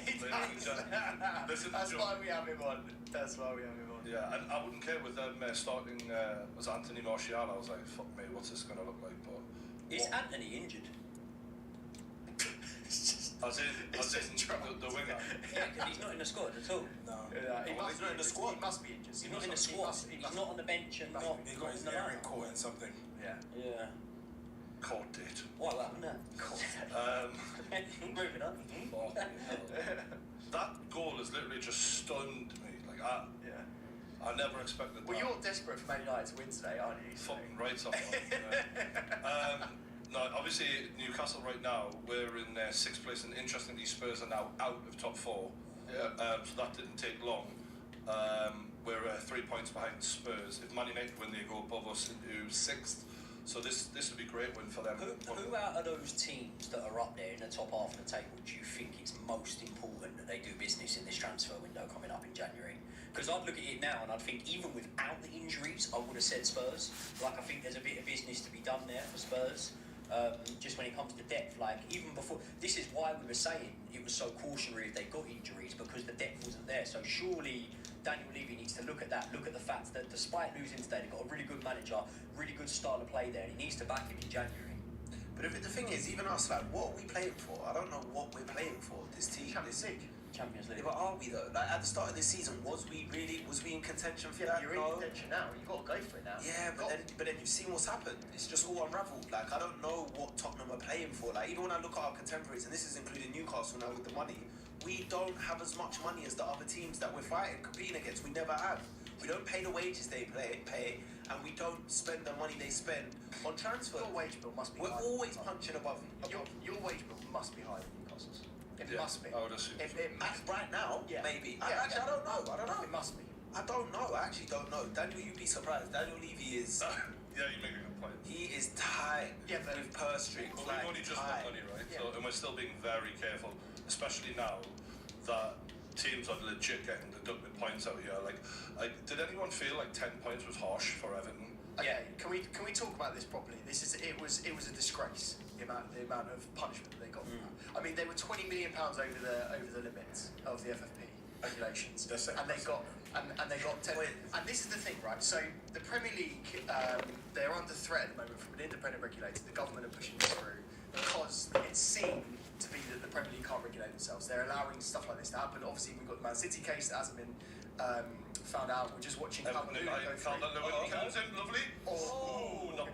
That's why we have him on. That's why we have him on. Yeah, and I wouldn't care with them starting as Anthony Martial. I was like, fuck me, what's this going to look like? But Is Anthony injured? As in the winger. Yeah, because he's not in the squad at all. No. He's not in the squad. He must be injured. He's not in the squad. He's not on the bench and not. He got his earring caught in something. Yeah. Yeah. Caught it. What happened there? Moving on. That goal has literally just stunned me. Like I never expected Well, that. you're desperate for Man United to win today, aren't you? Fucking right off. No, obviously Newcastle right now we're in 6th place, and interestingly Spurs are now out of top 4. Yeah. So that didn't take long. We're 3 points behind Spurs. If Man United win, they go above us into 6th. So this would be a great win for them. Who out of those teams that are up there in the top half of the table do you think it's most important that they do business in this transfer window coming up in January? Because I'd look at it now and I'd think even without the injuries, I would have said Spurs. Like, I think there's a bit of business to be done there for Spurs. Just when it comes to depth, like even before, this is why we were saying it was so cautionary if they got injuries, because the depth wasn't there. So surely Daniel Levy needs to look at that, look at the fact that despite losing today, they've got a really good manager, really good style of play there, and he needs to back him in January. But the thing is, even us, like, what are we playing for? I don't know what we're playing for. This team, Champions League. Champions League. Yeah, but are we though? Like at the start of this season, was we in contention for that? You're in contention now. You've got to go for it now. Yeah, but then you've seen what's happened. It's just all unravelled. Like, I don't know what Tottenham are playing for. Like, even when I look at our contemporaries, and this is including Newcastle now with the money, we don't have as much money as the other teams that we're competing against. We never have. We don't pay the wages they pay, and we don't spend the money they spend on transfer. Your wage bill must be We're higher. always punching above. Your wage bill must be higher than Newcastle's. It must be. I would assume. Right now, Yeah. maybe. Yeah, I don't know. It must be. I don't know. I actually don't know. Daniel, you'd be surprised. Daniel Levy is. Yeah, you make a good point. He is tight with purse strings. But we've only just got money, right? Yeah. So, and we're still being very careful, especially now that teams are legit getting deducted points out here. Like, did anyone feel like 10 points was harsh for Everton? Okay, can we talk about this properly? It was a disgrace, the amount of punishment that they got. I mean, they were £20 million over the limits of the FFP regulations, and they got 10. And this is the thing, right? So the Premier League, they're under threat at the moment from an independent regulator. The government are pushing this through because it's seen to be that the Premier League can't regulate themselves. They're allowing stuff like this to happen. Obviously, we've got the Man City case that hasn't been found out. We're just watching Calvert-Lewin go through. Calvert-Lewin comes in, lovely. Oh, not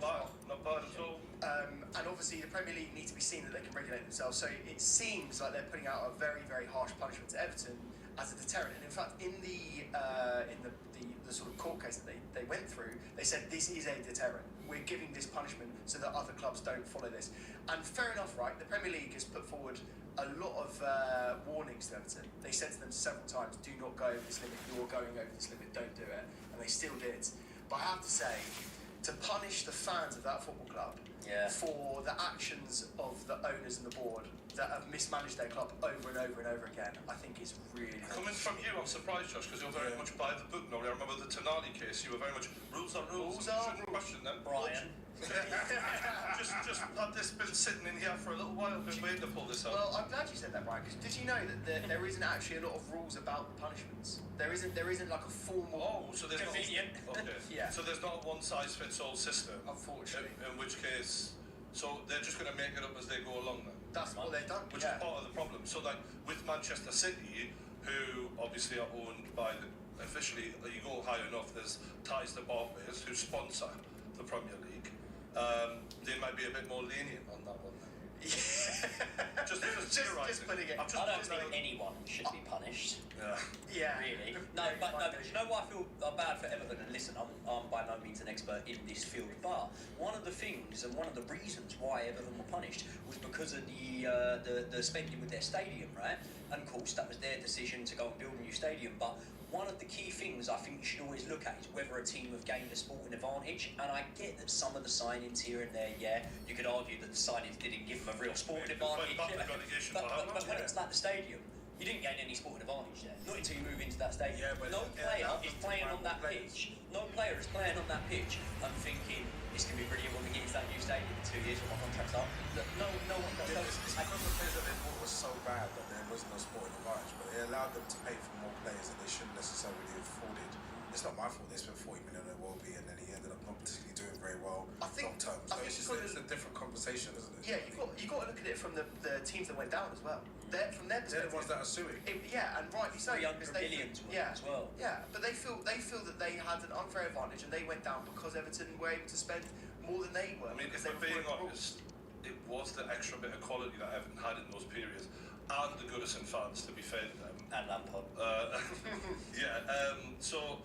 bad at all. And obviously the Premier League need to be seen that they can regulate themselves. So it seems like they're putting out a very, very harsh punishment to Everton as a deterrent. And in fact, in the sort of court case that they went through, they said this is a deterrent. We're giving this punishment so that other clubs don't follow this. And fair enough, right? The Premier League has put forward a lot of warnings to Everton. They said to them several times, do not go over this limit, you're going over this limit, don't do it. And they still did. But I have to say, to punish the fans of that football club for the actions of the owners and the board that have mismanaged their club over and over and over again, I think is really Coming from you, I'm surprised, Josh, because you're very much by the book now. I remember the Tonali case, you were very much rules are rules. Shouldn't question them. Brian. just had this been sitting in here for a little while, been waiting to pull this out. Well, I'm glad you said that, Brian, because did you know that there isn't actually a lot of rules about the punishments? There isn't like a formal... So there's Convenient. Okay. Yeah. So there's not a one-size-fits-all system. Unfortunately. In which case, so they're just going to make it up as they go along then? That's what they've done. Which is part of the problem. So like with Manchester City, who obviously are owned by officially, you go high enough, there's ties to Barclays who sponsor the Premier League. They might be a bit more lenient on that one then. just putting it. I don't think anyone should be punished. Yeah. Really. No, but you know what? I feel bad for Everton. And listen, I'm by no means an expert in this field, but one of the things and one of the reasons why Everton were punished was because of the spending with their stadium, right? And of course, that was their decision to go and build a new stadium. But one of the key things I think you should always look at is whether a team have gained a sporting advantage. And I get that some of the signings here and there, you could argue that the signings didn't give them a real sporting advantage. But when it's like the stadium, you didn't gain any sporting advantage there. Not until you move into that stadium. No player is playing on that pitch. No player is playing on that pitch and thinking, it's going to be brilliant when we get into that new stadium in 2 years when my contract's up. No one does. It's because the players that they bought was so bad that there was no sporting advantage, but it allowed them to pay for more players that they shouldn't necessarily have afforded. it's not my fault they spent 40 million on Iwobi and then he ended up not particularly doing very well I think- long term. So I think it's you've got just a different conversation, isn't it? Yeah, you got to look at it from the teams that went down as well. From their They're perspective. the ones that are suing. Yeah, and rightly so. 300 because they million to feel- it as well. Yeah, but they feel that they had an unfair advantage and they went down because Everton were able to spend more than they were. I mean, if because they we're were being following the rules. honest, it was the extra bit of quality that Everton had in those periods, and the Goodison fans, to be fair to them. And Lampard. So,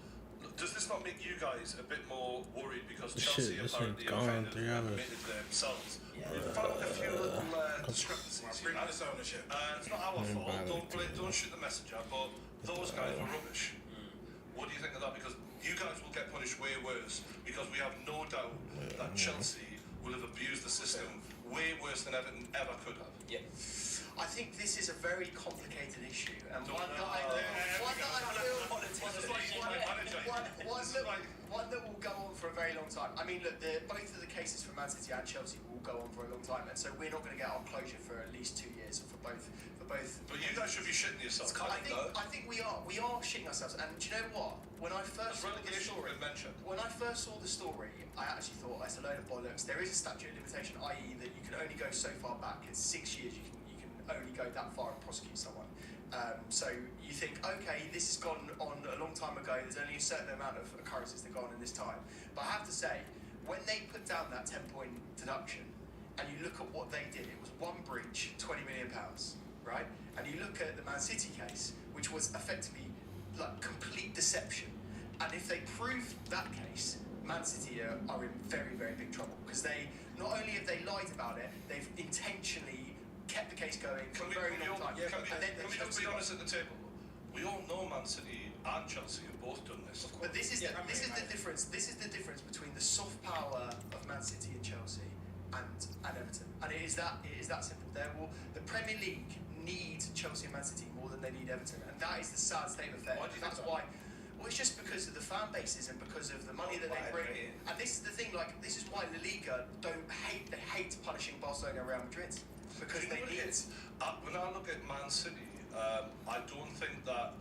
does this not make you guys a bit more worried because This Chelsea shit- this apparently shit's have gone kind of 3 hours. admitted themselves? Yeah. We've found a few little discrepancies. Bring here. this ownership. It's not our Mm, fault. bad. Don't shoot the messenger. But those guys were rubbish. What do you think of that? Because you guys will get punished way worse. Because we have no doubt that Chelsea will have abused the system way worse than Everton ever could have. Yeah. I think this is a very complicated issue and Don't one that know. I It's like- one that will go on for a very long time. I mean, look, both of the cases for Man City and Chelsea will go on for a long time, and so we're not going to get our closure for at least 2 years for both. But you guys should be shitting yourselves. I think we are shitting ourselves. And do you know what? When I first saw the Relegation story, been mentioned. when I first saw the story, I actually thought it's a load of bollocks. There is a statute of limitation, i.e., that you can only go so far back. It's 6 years. You can only go that far and prosecute someone. So you think, okay, this has gone on a long time ago. There's only a certain amount of occurrences that go on in this time. But I have to say, when they put down that 10-point deduction, and you look at what they did, it was one breach, £20 million, right? And you look at the Man City case, which was effectively like complete deception. And if they prove that case, Man City are in very, very big trouble because they not only have they lied about it, they've intentionally kept the case going for a very long time. Can And then we just be honest at the table? We all know Man City and Chelsea have both done this. But this is Yeah, the difference. This is the difference between the soft power of Man City and Chelsea and Everton, and it is that simple. The Premier League need Chelsea and Man City more than they need Everton, and that is the sad state of affairs. Why do you think That's so? why. Well, it's just because of the fan bases and because of the money that they bring in. And this is the thing. Like, this is why La Liga hate punishing Barcelona and Real Madrid because they need it. When I look at Man City, I don't think that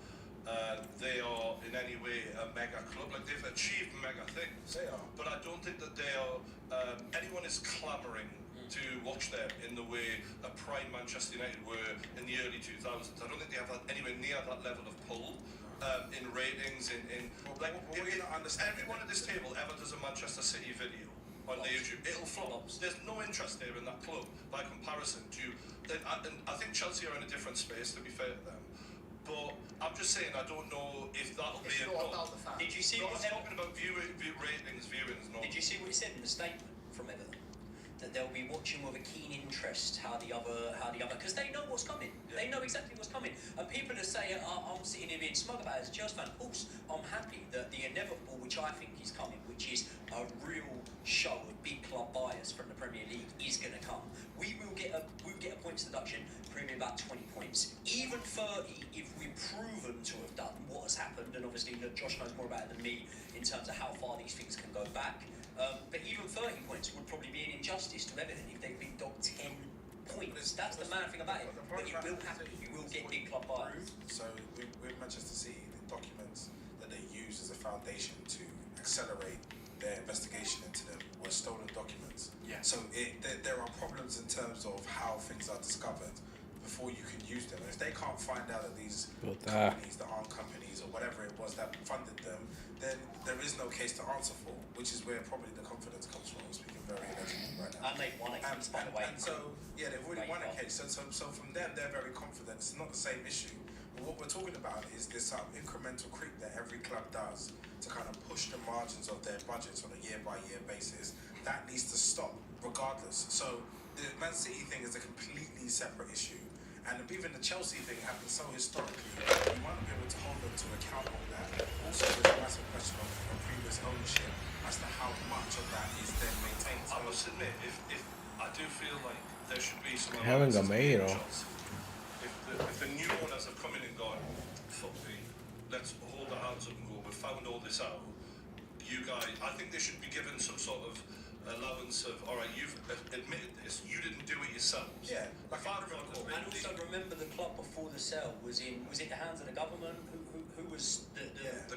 they are in any way a mega club. Like, they've achieved mega things. They are. But I don't think that they are. Anyone is clamouring to watch them in the way a prime Manchester United were in the early 2000s. I don't think they have anywhere near that level of pull in ratings. If everyone at this table ever does a Manchester City video on YouTube, it'll flop. There's no interest there in that club by comparison to. And I think Chelsea are in a different space, to be fair to them. But I'm just saying, I don't know if that'll be It's not enough. about the fans. Did you see No, what I'm talking about ratings, viewings, not. Did you see what he said in the statement from Everton? That they'll be watching with a keen interest how the other, because they know what's coming. Yeah. They know exactly what's coming. And people are saying, I'm sitting here being smug about it as a Chelsea fan. Of course, I'm happy that the inevitable, which I think is coming, which is a real show of big club bias from the Premier League, is going to come. We will get a points deduction, premium about 20 points, even 30 if we're proven to have done what has happened. And obviously, look, Josh knows more about it than me in terms of how far these things can go back. But even 30 points would probably be an injustice to Everton if they've been docked 10 points. That's the mad thing about it. But it will happen. You will get big club bias. So with Manchester City, the documents that they use as a foundation to accelerate their investigation into them were stolen documents. Yeah. So there are problems in terms of how things are discovered before you can use them. And if they can't find out that these companies that aren't companies or whatever it was that funded them, then there is no case to answer for, which is where probably the confidence comes from. I'm speaking very allegedly right now. And they've won a case, by the way. And so, yeah, they've already won a case. So from them, they're very confident. It's not the same issue. But what we're talking about is this incremental creep that every club does to kind of push the margins of their budgets on a year-by-year basis. That needs to stop, regardless. So the Man City thing is a completely separate issue. And even the Chelsea thing happened so historically, you might not be able to hold them to account on that. Also, there's a massive question of previous ownership as to how much of that is then maintained. I must admit, if I do feel like there should be some. Haven't got me, you know. If the new owners have come in and gone, fuck me, let's hold our hands up and go. We've found all this out. You guys, I think they should be given some sort of allowance of, all right, you've admitted this, you didn't do it yourselves. Yeah, like If I remember And also remember the club before the sale was it the hands of the government? Who was The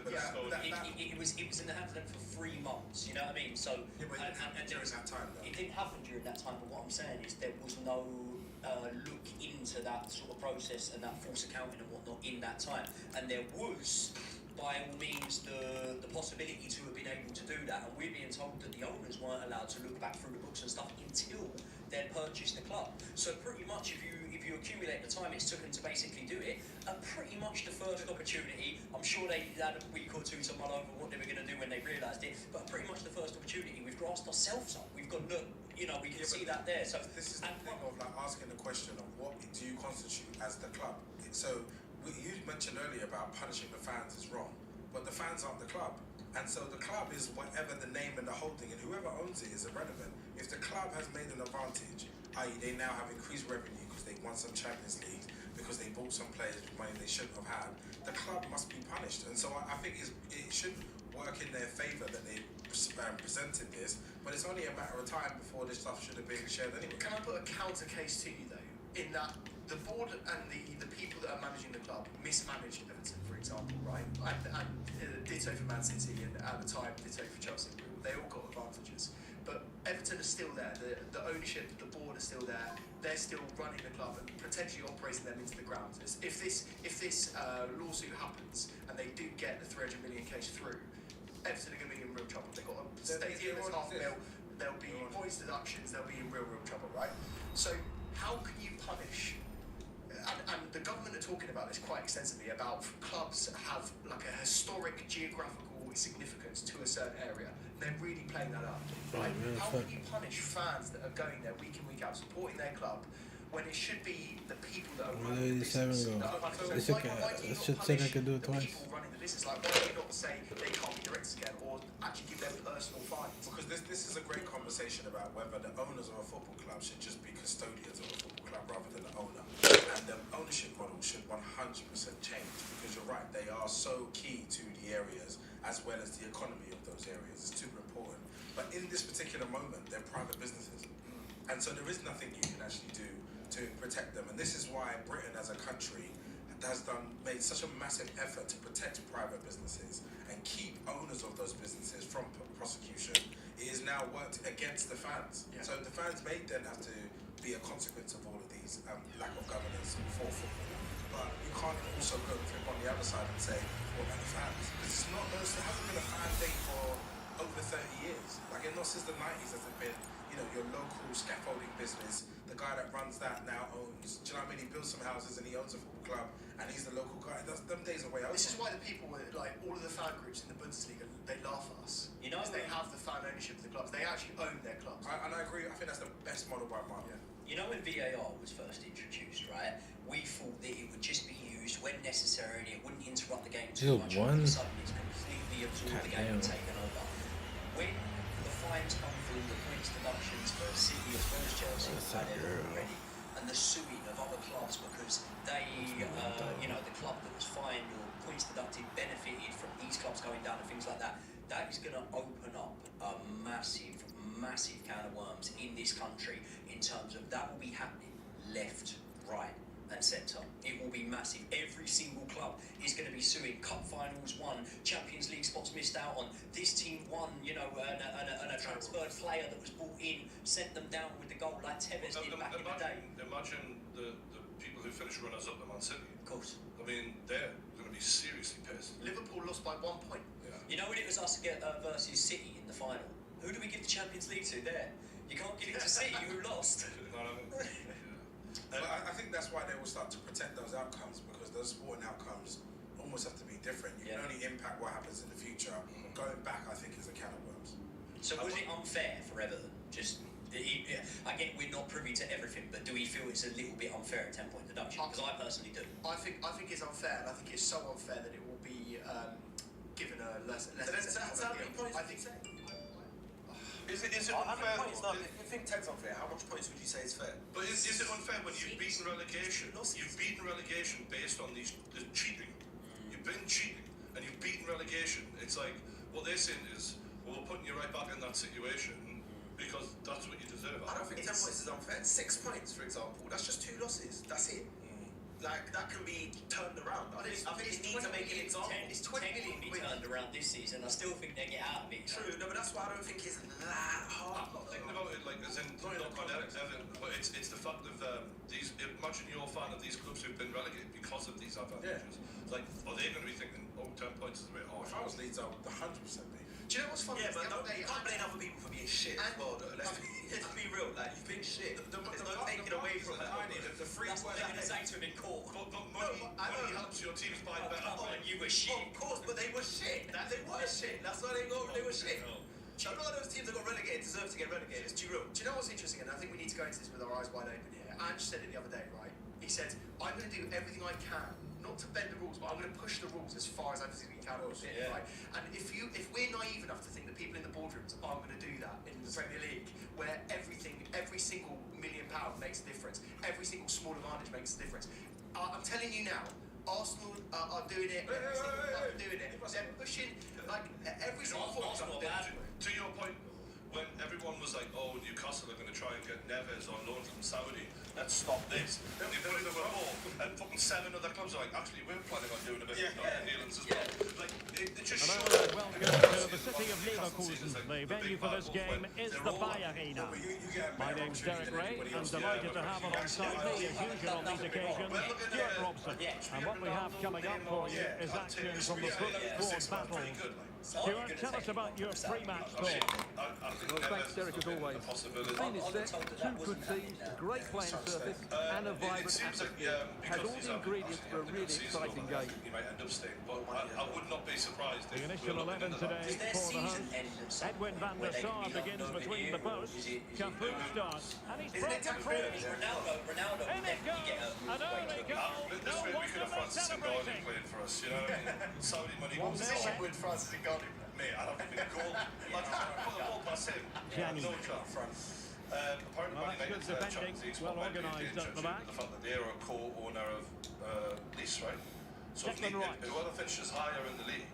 it was in the hands of them for 3 months. You know what I mean? So Yeah, but and during that time, though. it didn't happen during that time. But what I'm saying is there was no look into that sort of process and that false accounting and whatnot in that time. And there was, by all means, the possibility to have been able to do that. And we're being told that the owners weren't allowed to look back through the books and stuff until they'd purchased the club. So pretty much, if you accumulate the time it's taken to basically do it, pretty much the first opportunity, I'm sure they had a week or two to mull over what they were going to do when they realised it, but pretty much the first opportunity, we've grasped ourselves up. We've got, look, you know, we can see that there. So this is the thing of like asking the question of what do you constitute as the club. So you mentioned earlier about punishing the fans is wrong, but the fans aren't the club. And so the club is whatever the name and the holding, and whoever owns it is irrelevant. If the club has made an advantage, i.e. they now have increased revenue because they won some Champions League, because they bought some players with money they shouldn't have had, the club must be punished. And so I think it should work in their favour that they presented this, but it's only a matter of time before this stuff should have been shared anyway. Can I put a counter case to you though, in that the board and the people that are managing the club mismanaged Everton, for example, right? And ditto for Man City, and at the time ditto for Chelsea. They all got advantages, but Everton is still there. The ownership, the board are still there. They're still running the club and potentially operating them into the ground. If this lawsuit happens and they do get the 300 million case through, Everton are going to be in real trouble. They've got a stadium that's half mil. There'll be points deductions. They'll be in real trouble, right? So how can you punish? And the government are talking about this quite extensively, about clubs that have like a historic geographical significance to a certain area. They're really playing that up. Right? How can you punish fans that are going there week in, week out, supporting their club, when it should be the people that are running the business? It's okay. It should say they can do it twice. People running the business, like why do you not say they can't be directors again, or actually give them personal fines? Because this is a great conversation about whether the owners of a football club should just be custodians of a football club rather than the owner. And the ownership model should 100% change, because you're right, they are so key to the areas as well as the economy of those areas. It's super important. But in this particular moment, they're private businesses. And so there is nothing you can actually do to protect them. And this is why Britain as a country has made such a massive effort to protect private businesses and keep owners of those businesses from prosecution. It is now worked against the fans. Yeah. So the fans may then have to be a consequence of all of these lack of governance for football. But you can't also go flip on the other side and say, what about the fans? Because there hasn't been a fan thing for over 30 years. Like, not since the 90s has it been, your local scaffolding business. The guy that runs that now owns, do you know what I mean? He builds some houses and he owns a football club and he's the local guy. Them days are way over. This is why the people, like all of the fan groups in the Bundesliga, they laugh at us. You know, they have the fan ownership of the clubs. They actually own their clubs. And I agree. I think that's the best model by far. Yeah. You know, when VAR was first introduced, right? We thought that it would just be used when necessary and it wouldn't interrupt the game too much. All of a sudden, it's completely absorbed the game and taken over. When the fines come through, the points deductions for City as well as Chelsea already, and the suing of other clubs because they, the club that was fined or points deducted benefited from these clubs going down and things like that. That is going to open up a massive can of worms in this country in terms of that will be happening left, right and centre. It will be massive. Every single club is going to be suing. Cup finals won, Champions League spots missed out on, this team won, and a transferred player that was brought in sent them down with the goal like Tevez did back in the day. Imagine the people who finished runners-up at Man City. Of course. I mean, they're going to be seriously pissed. Liverpool lost by 1 point. Yeah. You know when it was us versus City in the final? Who do we give the Champions League to there? You can't give it to City, who lost. But I think that's why they will start to protect those outcomes, because those sporting outcomes almost have to be different. You can only impact what happens in the future. Going back, I think, is a can of worms. So was it unfair for Everton? I get we're not privy to everything, but do we feel it's a little bit unfair at 10-point deduction? Because I personally do. I think it's unfair, and I think it's so unfair that it will be given a less. How many points? I think so. Is it unfair? If you think 10's unfair, how much points would you say is fair? But is it unfair when you've beaten relegation? You've beaten relegation based on the cheating. You've been cheating and you've beaten relegation. It's like what they're saying is, well, we're putting you right back in that situation because that's what you deserve. I don't think 10 points is unfair. 6 points, for example, that's just 2 losses. That's it. like that can be turned around. I think It's they need to 20 make an example. It's 20 million be quid. turned around this season. I still think they get out of it. True, no, but that's why I don't think it's that hard. I'm not thinking about it like as in not on Everton, but it's the fact of these. Imagine you're a fan of these clubs who've been relegated because of these advantages. Like, are they going to be thinking, oh, 10 points is a bit harsh? If I was Leeds, I would 100% be. Do you know what's funny? Yeah, but The other day, you can't blame other people for being shit as well, though. Let's be real. Like, you've been shit. There's no taking away from that. The free That's what they're going to say to him in court. But money helps your teams buy better. Come on, you were shit. Of course, but they were shit. They were shit. That's why they were shit. A lot of those teams that got relegated deserve to get relegated. It's too real. Do you know what's interesting? And I think we need to go into this with our eyes wide open here. Ange said it the other day, right? He said, I'm going to do everything I can, not to bend the rules, but I'm going to push the rules as far as I physically can. Right? And if we're naive enough to think that people in the boardrooms aren't going to do that in the Premier League, where every single £1 million makes a difference, every single small advantage makes a difference. I'm telling you now, Arsenal are doing it. Every single club are doing it. They're pushing like every single Arsenal football club. To your point, when everyone was like, oh, Newcastle are going to try and get Neves on loan from Saudi, let's stop this. Then they put in the report, and fucking 7 other clubs are like, actually, we're planning on doing a bit of dealings as well. Like, it just shows. Welcome to the city of Leverkusen. The venue for this game is the Bayer Arena. My name's Derek Ray. I'm delighted to have alongside me, as usual on these occasions, Stuart Robson. And what we have coming up for you is action from the foot squad battles. Stuart, tell us about your pre-match talk. Well, thanks, Derek, as always. The scene is set, two good teams, great playing surface, and a vibrant atmosphere. Has all the ingredients for a really exciting game. You might end up staying, but I would not be surprised if The initial 11 today for the hosts. Edwin van der Sar begins between the posts. Cafu starts, and he's broken free. Ronaldo In it goes, an early goal. This No way we wonder could have they're Francis and Garden celebrating. playing for us, you know what I mean? Saudi money What goes position on. would Francis and Garden play? Mate, I don't think a goal. Like, put the ball past him. Gianni. No chance. Apparently, Well, Man that's United's good defending, Champions League well spot might be in organised danger at the due to back. the fact that they're a co-owner of Nice, right? So if Declan Rice. whoever finishes higher in the league,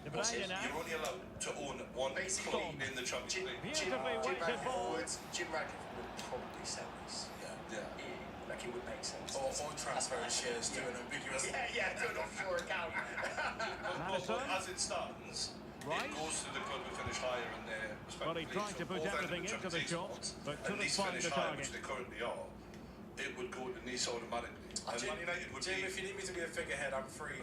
De Bruyne now. you're only allowed to own one Basically, club in the Champions League. Beautifully weighted ball. Jim Radcliffe would probably sell this. Yeah. Like it would make sense. Or transfer shares to an ambiguous. Yeah, to an offshore account. But as it stands, Right. it goes to the club who finish higher in their Well, he respective tried leagues. to So put both everything end up into the Champions shot, League but spots, couldn't and Nice find finish the higher, target. which they currently are, it would go to Nice automatically. And Man United would Jim, be... if you need me to be a figurehead, I'm free.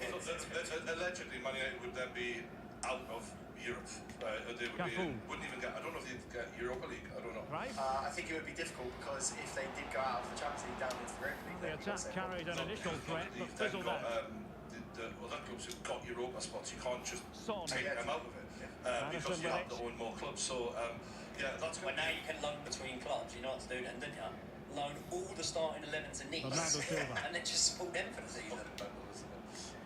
Allegedly, Man United would then be out of Europe. They would Cafu. wouldn't even get... I don't know if they'd get Europa League. I don't know. Right. I think it would be difficult because if they did go out of the Champions League down into the Europa League, The attack carried an initial threat, but They've fizzled got, out. the other clubs who've got Europa spots, you can't just Son. take them out of it because you have to own more clubs. So, yeah, that's Well, now you can loan between clubs. You know what to do then, don't you? Loan all the starting 11 to Nice, Bernardo Silva. and then just support them for the season.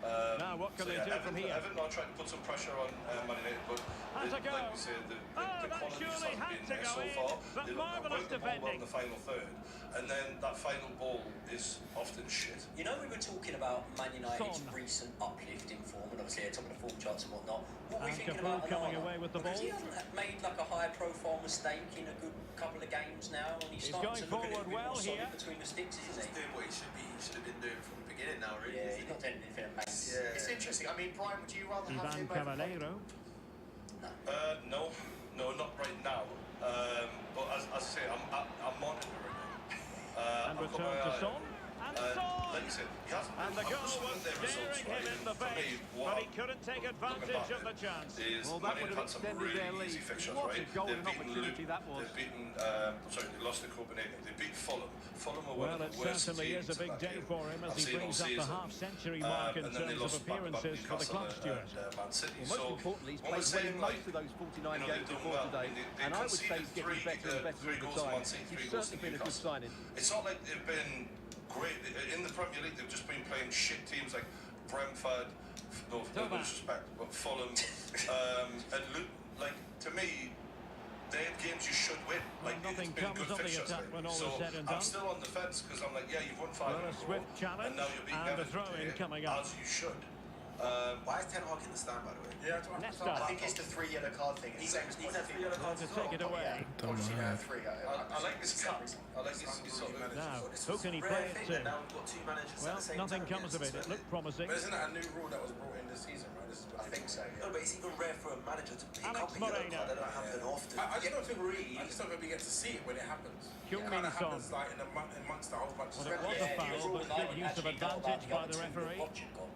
Now, what can they do from here? Everton are trying to put some pressure on Man United, but Has a go. like we say, the that quality just surely hasn't had been to there go so in, far. but They marvellous work the ball well defending. in the final third, and then that final ball is often shit. You know, we were talking about Man United's Son. recent uplift in form, and obviously they're top of the form charts and whatnot. What are we And thinking Cafu about coming Onana? away with the Because ball. he hasn't made like a high-profile mistake in a good couple of games now, and he's He's starting going to look a forward little bit well more solid here. between the sticks, isn't He's he? doing what he should have been doing from the beginning now, really. Yeah, isn't he's he? not doing anything amazing. Yeah. It's interesting. I mean, Brian, would you rather have Ivan him over Caballero. No, not right now. But as I say, I'm monitoring him. And I've got return my to eye Son. on him. And Like Son. you said, he hasn't And the I've goal just was looked at their results, staring him right? in the For me, face, what but he couldn't take advantage of the chance. Is Well, Man that would United have had some extended really their easy lead. fixtures, What a right? golden They've beaten opportunity that was. They've beaten, sorry, they lost to Copenhagen. They beat Fulham. Fulham were Well, one of it the worst certainly teams is a in big that day game for him as I've he seen all brings up the season. half-century mark in And then they terms of lost back-to-back appearances for the club, Newcastle Stuart. and Man City. Well, most So importantly, he's when we're played well saying, in like, most of those 49 you know, games they've done before well. today, They and I would say conceded he's getting better and better three all goals the to time. Man City, three He's goals to certainly been a good Newcastle. signing. It's not like they've been great in the Premier League. They've just been playing shit teams like Brentford, no disrespect, but Fulham, and like to me, they're games you should win. Like nothing it's been comes good of the fixtures. attack when all so is said and I'm done. still on the fence because I'm like, yeah, you've won 5 Well, a in a row, swift challenge and now you're beating and a Everton throw-in today, coming up. as you should. Why is Ten Hag in the stand, by the way? Yeah, I think it's the 3 yellow card thing. He's had 3 yellow cards To as take well. it away. Obviously, now 3. I like this cut. I like this sort of. Now, This who was can he a play rare it thing to? that now we've got 2 managers at Well, the same nothing time. comes of it. It looked promising. But isn't that a new rule that was brought in this season, right? This is what I think so, No, but it's even rare for a manager to pick Alex up a yellow Moreno. card. That don't happen often. I just don't think we get to see it when it happens. It kind of happens like amongst a whole bunch of Well, it was a foul, but good use of advantage by the referee.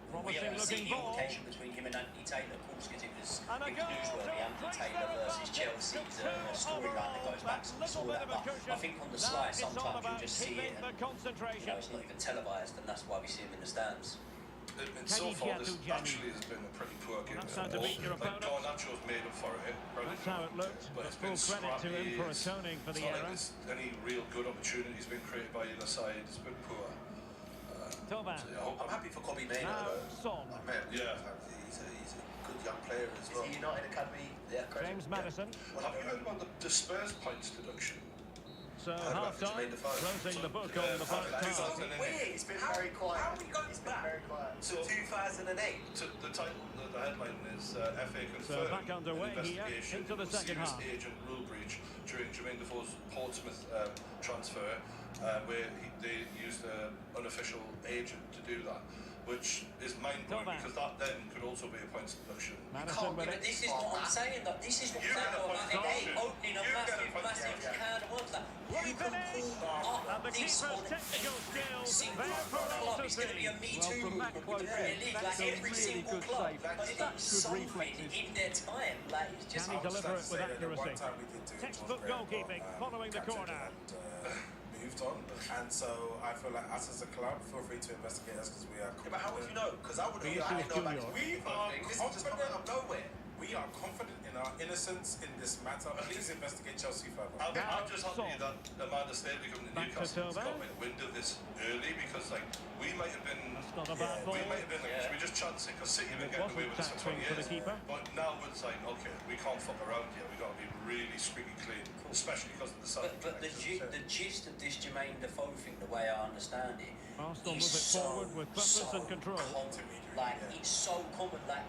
Promising looking ball. Communication between him and Anthony Taylor, of course, because it was And a big goal, newsworthy. Anthony Taylor versus Chelsea's storyline that goes back, so we saw that. But I think on the slide, sometimes you just see it, and it's not even televised, and that's why we see him in the stands. So far, this actually has been a pretty poor game. That's how to beat your opponent. Garnacho's made up for it. That's how it looked. But But it's full been credit to him scrappy. for atoning for the It's not error. like there's any real good opportunities been created by either side. It's been poor. Tovan. I'm happy for Kobe Mainoo, Now, though. Son. Yeah. He's a good young player as well. Is he United Academy? Yeah, James Maddison. Have you heard about the Spurs points deduction? So heard about half time, Jermaine Defoe. closing the book Yeah, on the first it's half. weird. It's been very quiet. How are we going It's been back? very quiet. To 2008. The title, the headline is FA confirmed back underway an here investigation into the of second serious half. agent rule breach during Jermaine Defoe's Portsmouth transfer, where they used an unofficial agent to do that, which is mind-blowing Tovan. because that then could also be a points deduction. Madison with But it. this is what I'm saying, though. This is what I'm saying, though, about again, opening a massive can of worms. Like, you can pull And up the this keeper's on technical skills single there for all club. to It's going to be see. a Me Well, Too from that movement with close the Premier range, League. that's Like, a every really single good club save. That's is good solving reflexes. in their time. Like, it's just... Can he deliver it with accuracy? Textbook goalkeeping, following the corner. Moved on, and so I feel like us as a club, feel free to investigate us because we are. Yeah, but how would you know? Because I would The know. issue I is didn't know. Like, Junior. we are this is just coming out of nowhere. We are confident in our innocence in this matter. Please investigate Chelsea further. I'm just happy Son. that Amanda Staley coming to Back to Newcastle has Tovan. got like wind of this early because like we might have been. That's not a bad ball. We might have been like, should we just chance it because City have been It getting away wasn't with this for 20 taxing for the years. keeper. But now it's like, okay, we can't fuck around here. We got to be really squeaky clean, especially because of the salary. But the gist of this Jermaine Defoe thing, the way I understand it, Arsenal is move it forward with purpose and control. common. Like, it's so common. Like,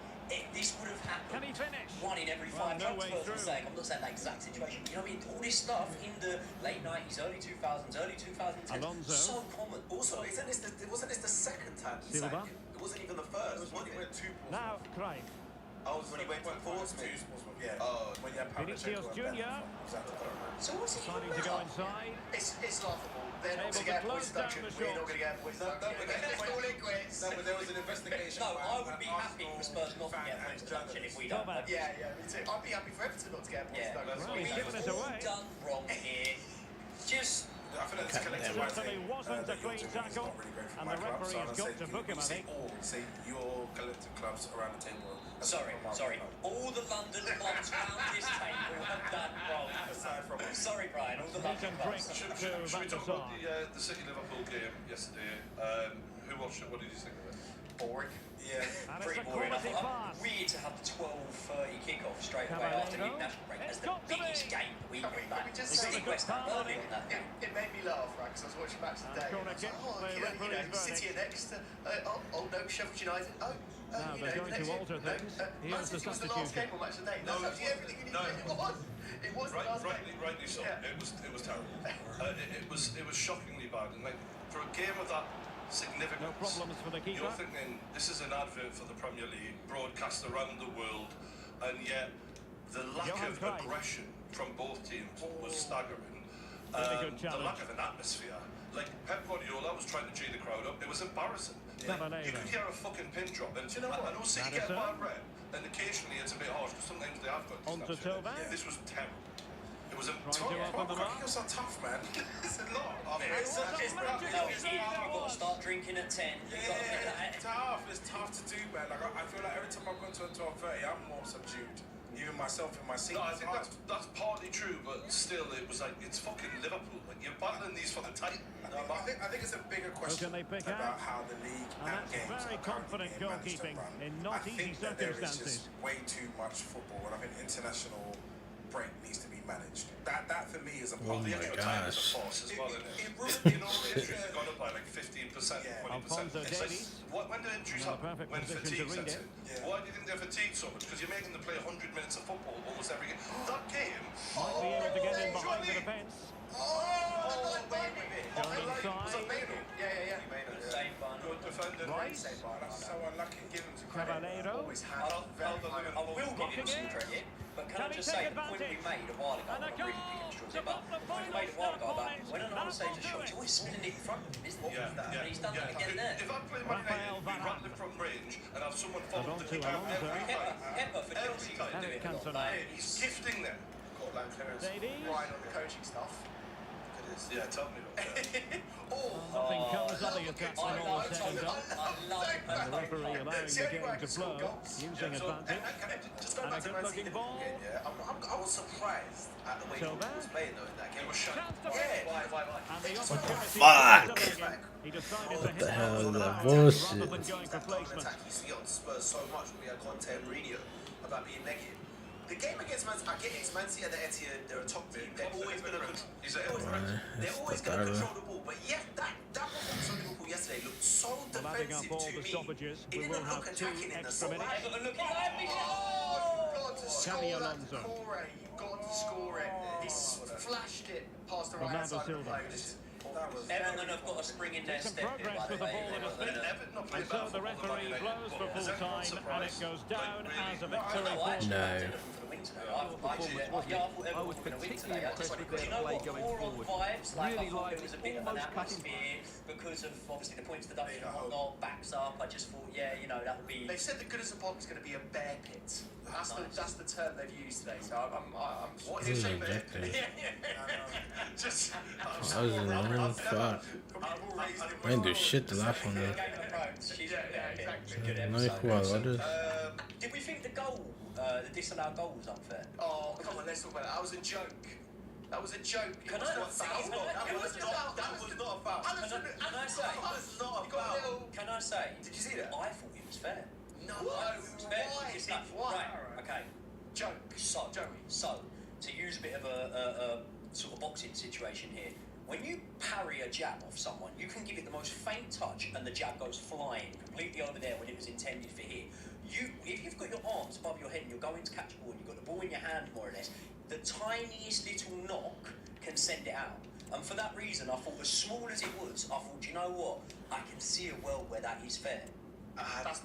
this would have happened. Can he finish? 1 in every 5 Well, no way transfers. through. I'm not saying that exact situation. You know what I mean? All this stuff in the late 90s, early 2000s, early 2010s. Alonso. So common. Also, wasn't this the second time he Silva. signed him? It wasn't even the first. It was when he went to Portsmouth. Now, Craig. Oh, it was when he went to Portsmouth. Yeah. Oh, when you had Vinicius Junior. So what's it Deciding to go inside. It's laughable. They're not Able going to to get close points down deduction. the We're not shot. going to get points No, deduction. but Let's call it quits. No, but there was an investigation. No, by I would be an happy for Spurs not to fan get and points deduction if we journalist. don't. Tovan. Yeah, me too. I'd be happy for Everton not to get points Yeah. deduction. Well, he's given it We've all away. done wrong here. Just... I feel like it's collective It right certainly thing, wasn't a that clean you're doing is tackle, not really great for and my the club, referee so has I'll got say to book him, I say think. all, say your collective clubs around the table. Sorry. All the London clubs around this table have done wrong. Aside from Sorry, Brian. All the Meat London and clubs. drink Should to we Van der talk Sar. about the City-Liverpool game yesterday? Who watched it? What did you think of it? Boring. Yeah. And it's Pretty a boring. I quality thought pass. weird to have the 12:30 kickoff straight away Caballero. after the international break. It's That's the got to biggest be. game of the weekend. Can we just He's say- got City a good West Ham palm on Burnley it. in that game. It made me laugh, right? Because I was watching match And today. corner I was kick, like, the referee's City verdict. are next. Oh no, Sheffield United. Oh, Now you they're know, going next to year. alter No, things. Man Here's the City was the last substitution. game on match of the day. No, That's actually everything you need to do. It was the last game. Rightly so. Yeah. It was terrible. It was shockingly bad, and like for a game of that significance, No problems for the keeper. you're thinking this is an advert for the Premier League, broadcast around the world, and yet the lack Johan of Cruyff. aggression from both teams was staggering. Really good The challenge. lack of an atmosphere. Like Pep Guardiola was trying to cheer the crowd up. It was embarrassing. Caballero. You could hear a fucking pin drop. And you know what? I know City get a Maddison. bad rep, and occasionally it's a bit harsh, because sometimes they have got On to snapshot. Tovan. This was terrible. It was a Trying to open the mark. You're so tough, man. It's a lot. It's a magic no, game. you've got to start drinking at 10. You've got to get that. It's tough. It's tough to do, man. Like I feel like every time I've gone to a 12:30, I'm more subdued. Even myself in my seat. No, I think that's partly true, but still, it was like it's fucking Liverpool. Like you're battling these for the title. I think it's a bigger question can they pick about out? how the league And and that's games very are currently confident being managed goalkeeping and run. in not I easy think that there is circumstances. just way too much football, and I think international break needs to be managed. That for me is a Oh part. my The extra time is a gosh. force as well, isn't it? It ruined You know, the injuries have gone up by like 15%, 20%. Alphonso It's like, Davies. when the injuries In a happen, perfect when position fatigue to read sets it. in, why do you think they're fatigued so much? Because you're making them play 100 minutes of football almost every game. That game, Might be able to get in behind the defence. Going inside. good defender. Right. That's so unlucky. Give him to Caballero. Always have very high. I will give him some credit, but can I just say the point we made a while ago, And a I'm really picking goal straws to here, but put the the point we final made a while stop ago on about it. when an arm That saves a will shot, do he's it. always spinning it in front of him, isn't he? And he's done that again there. If I play Man United, we run it from range and have someone follow the Alonso, kick out Alonso. every time. Pepper for Chelsea time. can do it a lot. Cantona. Hey, he's gifting them. Got line clearance. Davies. Right on the coaching stuff. Look at this. Yeah, tell me about that. Nothing comes of the attack when all is said and done. And the referee allowing the game to flow, using advantage. And a good looking ball. Yeah, I was surprised at the way So he was that- playing though in that game. It was shut. Chance to Yeah, and the opportunity Fuck! to double again. He decided to What hit the hell is the that rather bullshit? than going for that placement. attack used to get on Spurs so much when we had Conte and Mourinho about being negative. The game against Man City, I get it, Man City at the Etihad, they're a top team. They're always going to control the ball. But yeah, that performance from Liverpool yesterday looked so Well, adding up defensive all to the me. stoppages, It we will didn't have look 2 attacking in the extra minutes. Everton looking You've got to Xabi score that Alonso. Corey. You've got to score it. He's flashed it past the right Bernardo side of the Silva. post. Everton have got a spring in their Some step here, progress by the with the way. ball in his feet. Everton not playing And so bad the football, referee United, blows for but full is everyone time and it surprised? goes down Like, really? as a No, victory I for actually No. wanted them for the win today. I thought Everton were going to win today. I just impressed with because their you know play what, going more on forward. vibes, like Really I thought like there was a bit of an almost cutting. atmosphere because of obviously the points deduction and whatnot, backs up. I just thought, yeah, you know, that would be. They said the Goodison Park is going to be a bear pit. That's the term they've used today. So I'm What Who's is it, injecting? Just, I was in the wrong fuck. I didn't do shit the last one though. No jugadores. Did we think the goal, the disallowed goal was unfair? Oh, come on, let's talk about it. That was a joke. That was a joke. It Can was I- not a foul. can I- That was not a foul. Can I say? That was not a foul. Can I say? Did you see that? I thought it was fair. No. I thought it was fair. Why? It's like, Why? right, okay. Joke. So, Joey. to use a bit of a sort of boxing situation here, when you parry a jab off someone, you can give it the most faint touch and the jab goes flying completely over there when it was intended for here. If you've got your arms above your head and you're going to catch a ball and you've got the ball in your hand more or less, the tiniest little knock can send it out. And for that reason, I thought as small as it was, I thought, you know what, I can see a world where that is fair.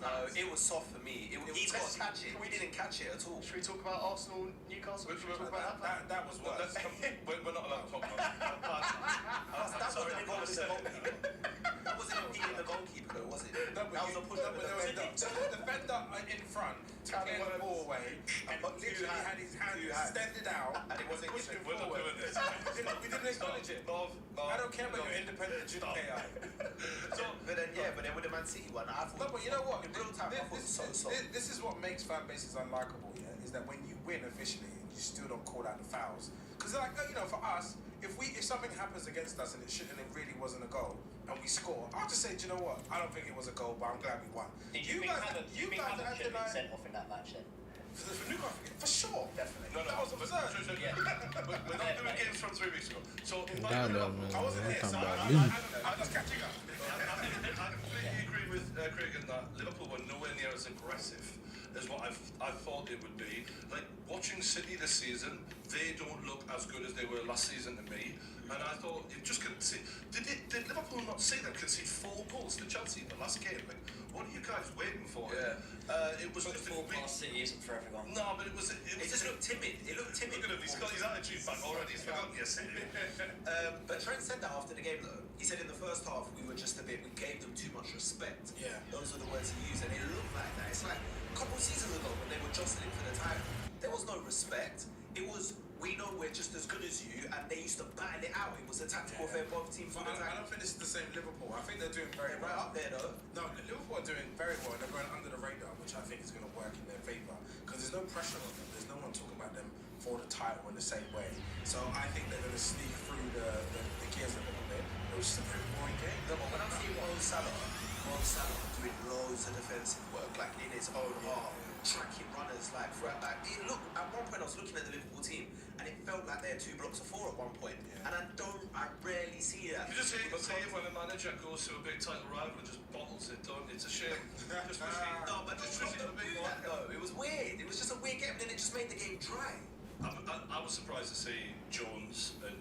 No, it was soft for me. He didn't catch it. We didn't catch it at all. Should we talk about Arsenal, Newcastle? Should we talk about that? That was Well, worse. we're not allowed to talk about that. That wasn't impeding the goalkeeper. That wasn't impeding the goalkeeper, though, was it? No, but That was a push of the defender. the defender in front took the ball away and literally had his hand extended out And it wasn't pushed him We're not forward. doing this. We didn't acknowledge it. No. I don't care about your independent AI. But then with the Man City one, I thought. No, but you know what? In real time, I thought it was so soft. This is what makes fan bases unlikable, yeah? Is that when you win officially, you still don't call out the fouls. Because, like, you know, for us, if something happens against us and it really wasn't a goal, and we score, I'll just say, do you know what? I don't think it was a goal, but I'm glad we won. Did you think Hammond should have been denied sent off in that match then? for Newcastle, for sure, definitely. No, That was absurd. We're not doing games from 3 weeks ago. So, in my God, opinion, man, I wasn't we're here, so talking about I'm me. just catching up. I completely agree with Craig in that Liverpool were nowhere near as aggressive as what I thought it would be. Like, watching City this season, they don't look as good as they were last season to me. And I thought, you just couldn't see. Did Liverpool not see them concede 4 goals to Chelsea in the last game? Like, what are you guys waiting for? Yeah. It was just a Football big... past City isn't for everyone. No, but it just looked timid. It looked timid. Look at him, he's got his attitude back already. He's forgotten yesterday. But Trent said that after the game, though. He said in the first half we gave them too much respect. Yeah. Those are the words he used, and it looked like that. It's like a couple of seasons ago when they were jostling for the title. There was no respect. It was, we know we're just as good as you, and they used to battle it out. It was a tactical affair, both teams for the I title. don't think this is the same Liverpool. I think they're doing very Right well. up there, though. No, Liverpool are doing very well. They're going under the radar, which I think is going to work in their favour because there's no pressure on them. There's no one talking about them for the title in the same way. So I think they're going to sneak through the gears a little bit. It was just a very boring game. No, but when I'm seeing Mo Salah Mo Salah doing loads of defensive work, like in his own half, tracking runners, like throughout. Like, look, at one point I was looking at the Liverpool team, and it felt like they had 2 blocks of 4 at one point, and I rarely see that. You just hate to see it when a manager goes to a big title rival and just bottles it, don't it? It's a shame. Just wish he, No, but just wish he had a big one. though. It was weird. It was just a weird game, and then it just made the game dry. I was surprised to see Jones and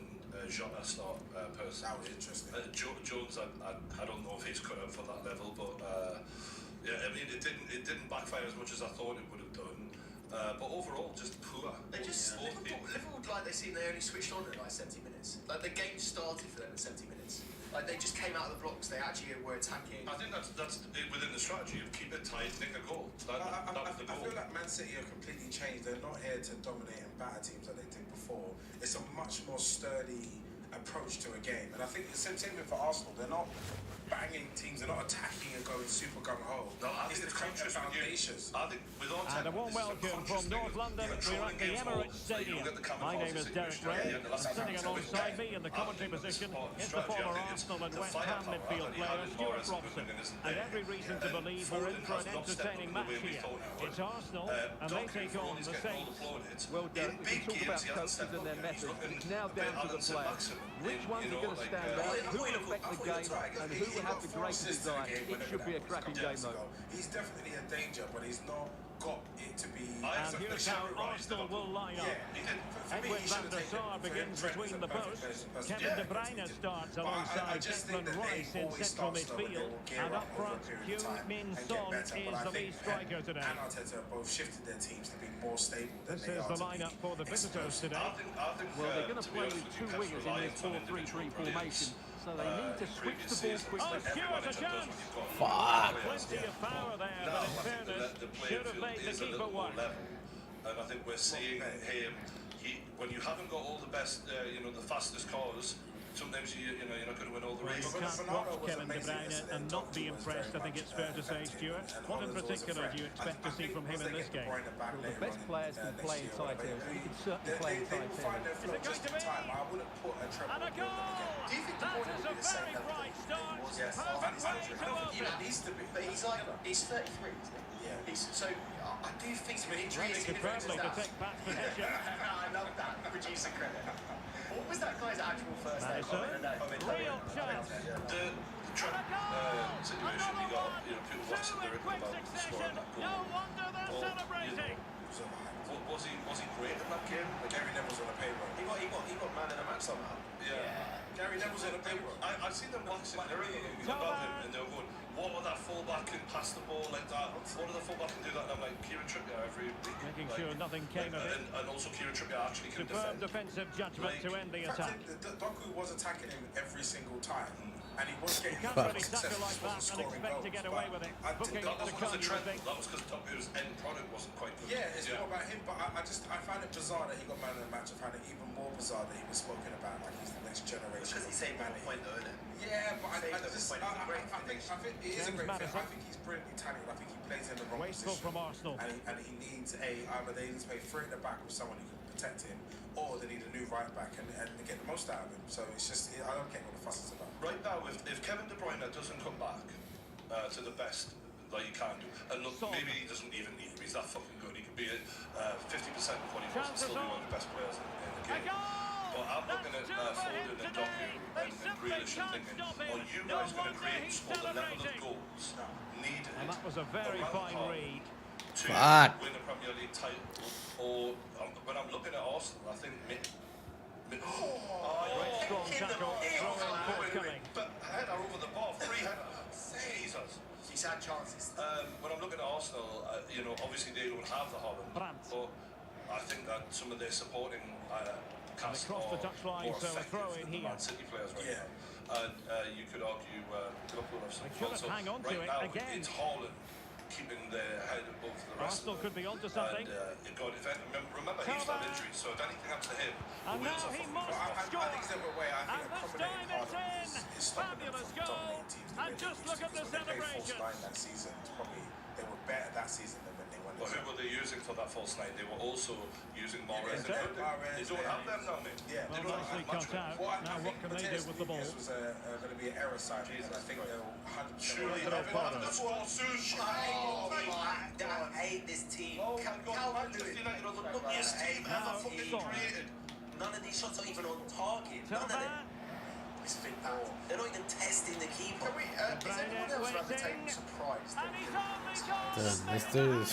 Jota start personally. That was interesting. Jones, I don't know if he's cut out for that level, but yeah, I mean it didn't backfire as much as I thought it would have done. But overall, just poor. They just Liverpool, like they seem they only switched on at like 70 minutes. Like the game started for them at 70 minutes. Like they just came out of the blocks. They actually were attacking. I think that's within the strategy of keep it tight, nick a goal. That was the I goal. feel like Man City are completely changed. They're not here to dominate and batter teams like they did before. It's a much more sturdy approach to a game, and I think the same thing for Arsenal. They're not banging teams. They're not attacking and going super gung ho. No, I think it's the kind of contrast with you. foundations. I think with all And a warm welcome from North London. We're at the Emirates Stadium. My name is Derek Ray. And sitting alongside me in the commentary position is the former Arsenal and West Ham midfield player Stuart Robson. And every reason to believe we're in for an entertaining match here. It's Arsenal and they take on the Saints. Well, Derek, we can talk about coaches and their methods. It's now down to the players. Which ones are going to stand out, who will affect the game, and who will have the greatest design. It should be a cracking game, though. He's definitely a danger, but he's not got it to be. And here's how Arsenal will line up. Edwin van der Sar begins between the posts. Kevin De Bruyne starts alongside Declan Rice in central midfield. And up front, Heung-min Son is the lead striker today. And Arteta both shifted their teams to be more stable than This they is are the to lineup be for the visitors today. Well, they're going to play with 2 wingers in this 4-3-3 formation. So they need to switch the ball quickly. Oh, Stuart, a chance! Fuck! Plenty of power there, but in fairness, should have made the keeper work. And I think we're seeing him. When you haven't got all the best, the fastest cars, sometimes you're not going to win all the Well, you races. can't watch Kevin De Bruyne and not be impressed, I think it's fair to say, Stuart. What in particular do you expect to see from him in this game? Well, the best players can play in tight areas. He can certainly play in tight areas. Is it going to be? I wouldn't put a treble. And a goal! Do you think That De Bruyne is will a be the same very level that bright start. he was? Yes. Perfect way to He open. needs to be. But he's 33, isn't he? Yeah. So I do think some injury is Superbly to take back possession. I love that. Producer credit. What was that guy's actual first name? Madison, real chance. The Trent situation, you got people watching the rip about scoring that goal. No wonder they're celebrating. Was he great in that game? Gary Neville's on the payroll. He got man in the match somehow. Yeah. Gary Neville's on the payroll. I've seen them waxing lyrical about him, and they were going, what would that fullback can pass the ball like that? What did the fullback can do that? And I'm like, Kieran Trippier every week. Making sure nothing came of it. And also Kieran Trippier actually can Superb defend. defensive judgment to end the attack. Doku was attacking him every single time, and he was getting. You can't really tackle like that and expect to get away with it. Booking That up the wasn't because gun, of you Trent. would think. That was because Doku's end product wasn't quite good. Yeah, it's more about him, but I find it bizarre that he got man of the match. I find it even more bizarre that he was spoken about like he's the next generation. Because he's saving a point though, isn't it? Yeah, but I think it is a great Madison. fit. I think he's brilliantly talented. I think he plays in the wrong Wasteful position. from Arsenal. And he needs either they need to play 3 at the back with someone who can protect him, or they need a new right back and get the most out of him. So it's just, I don't get what the fuss is about. Right now, if Kevin De Bruyne doesn't come back to the best that he can do, and look, maybe he doesn't even need him, he's that fucking good. He could be at 50% of what he was and still be one of the best players in the game. But I'm looking at Foden and Doku and Grealish and thinking, are you guys going to create and score the level of goals needed? And that was a very fine read. To win a Premier League title, or when I'm looking at Arsenal, I think Great strong tackle, throw-in forthcoming. but header over the bar, free header. Jesus. He's had chances. When I'm looking at Arsenal, obviously they don't have the Holland, Brandt. but I think that some of their supporting cast across the touchline, more so a effective throw-in than the here. Man City players right now. And you could argue Liverpool have some They should fun. hang on to right it now, again. it's Haaland keeping their head above the rest Arsenal of could them. be onto something. And remember he's had injuries, so if anything happens to him, And the now wheels are he fucking must off. I score. think there's a way. I And think this accommodating time it's Haaland in. is stopping them Fabulous from goal. dominating teams the way And they just used look to, at the because when they played celebration. false nine that season, they were better that season than when they when But who were they using for that false 9? They were also using Mahrez and Foden. They don't have them now, mate. Yeah, They Well, don't nicely have much. cut out. Well, Now what can they do with the ball? This was going to be an error side, and I think they'll 100%. Surely, that's what Sush. I hate this team. Oh my God, Manchester United are the luckiest team ever fucking created. None of these shots are even on target. None of them. It's been bad. They're not even testing the keeper. Can we, is anyone else around the table surprised that This dude is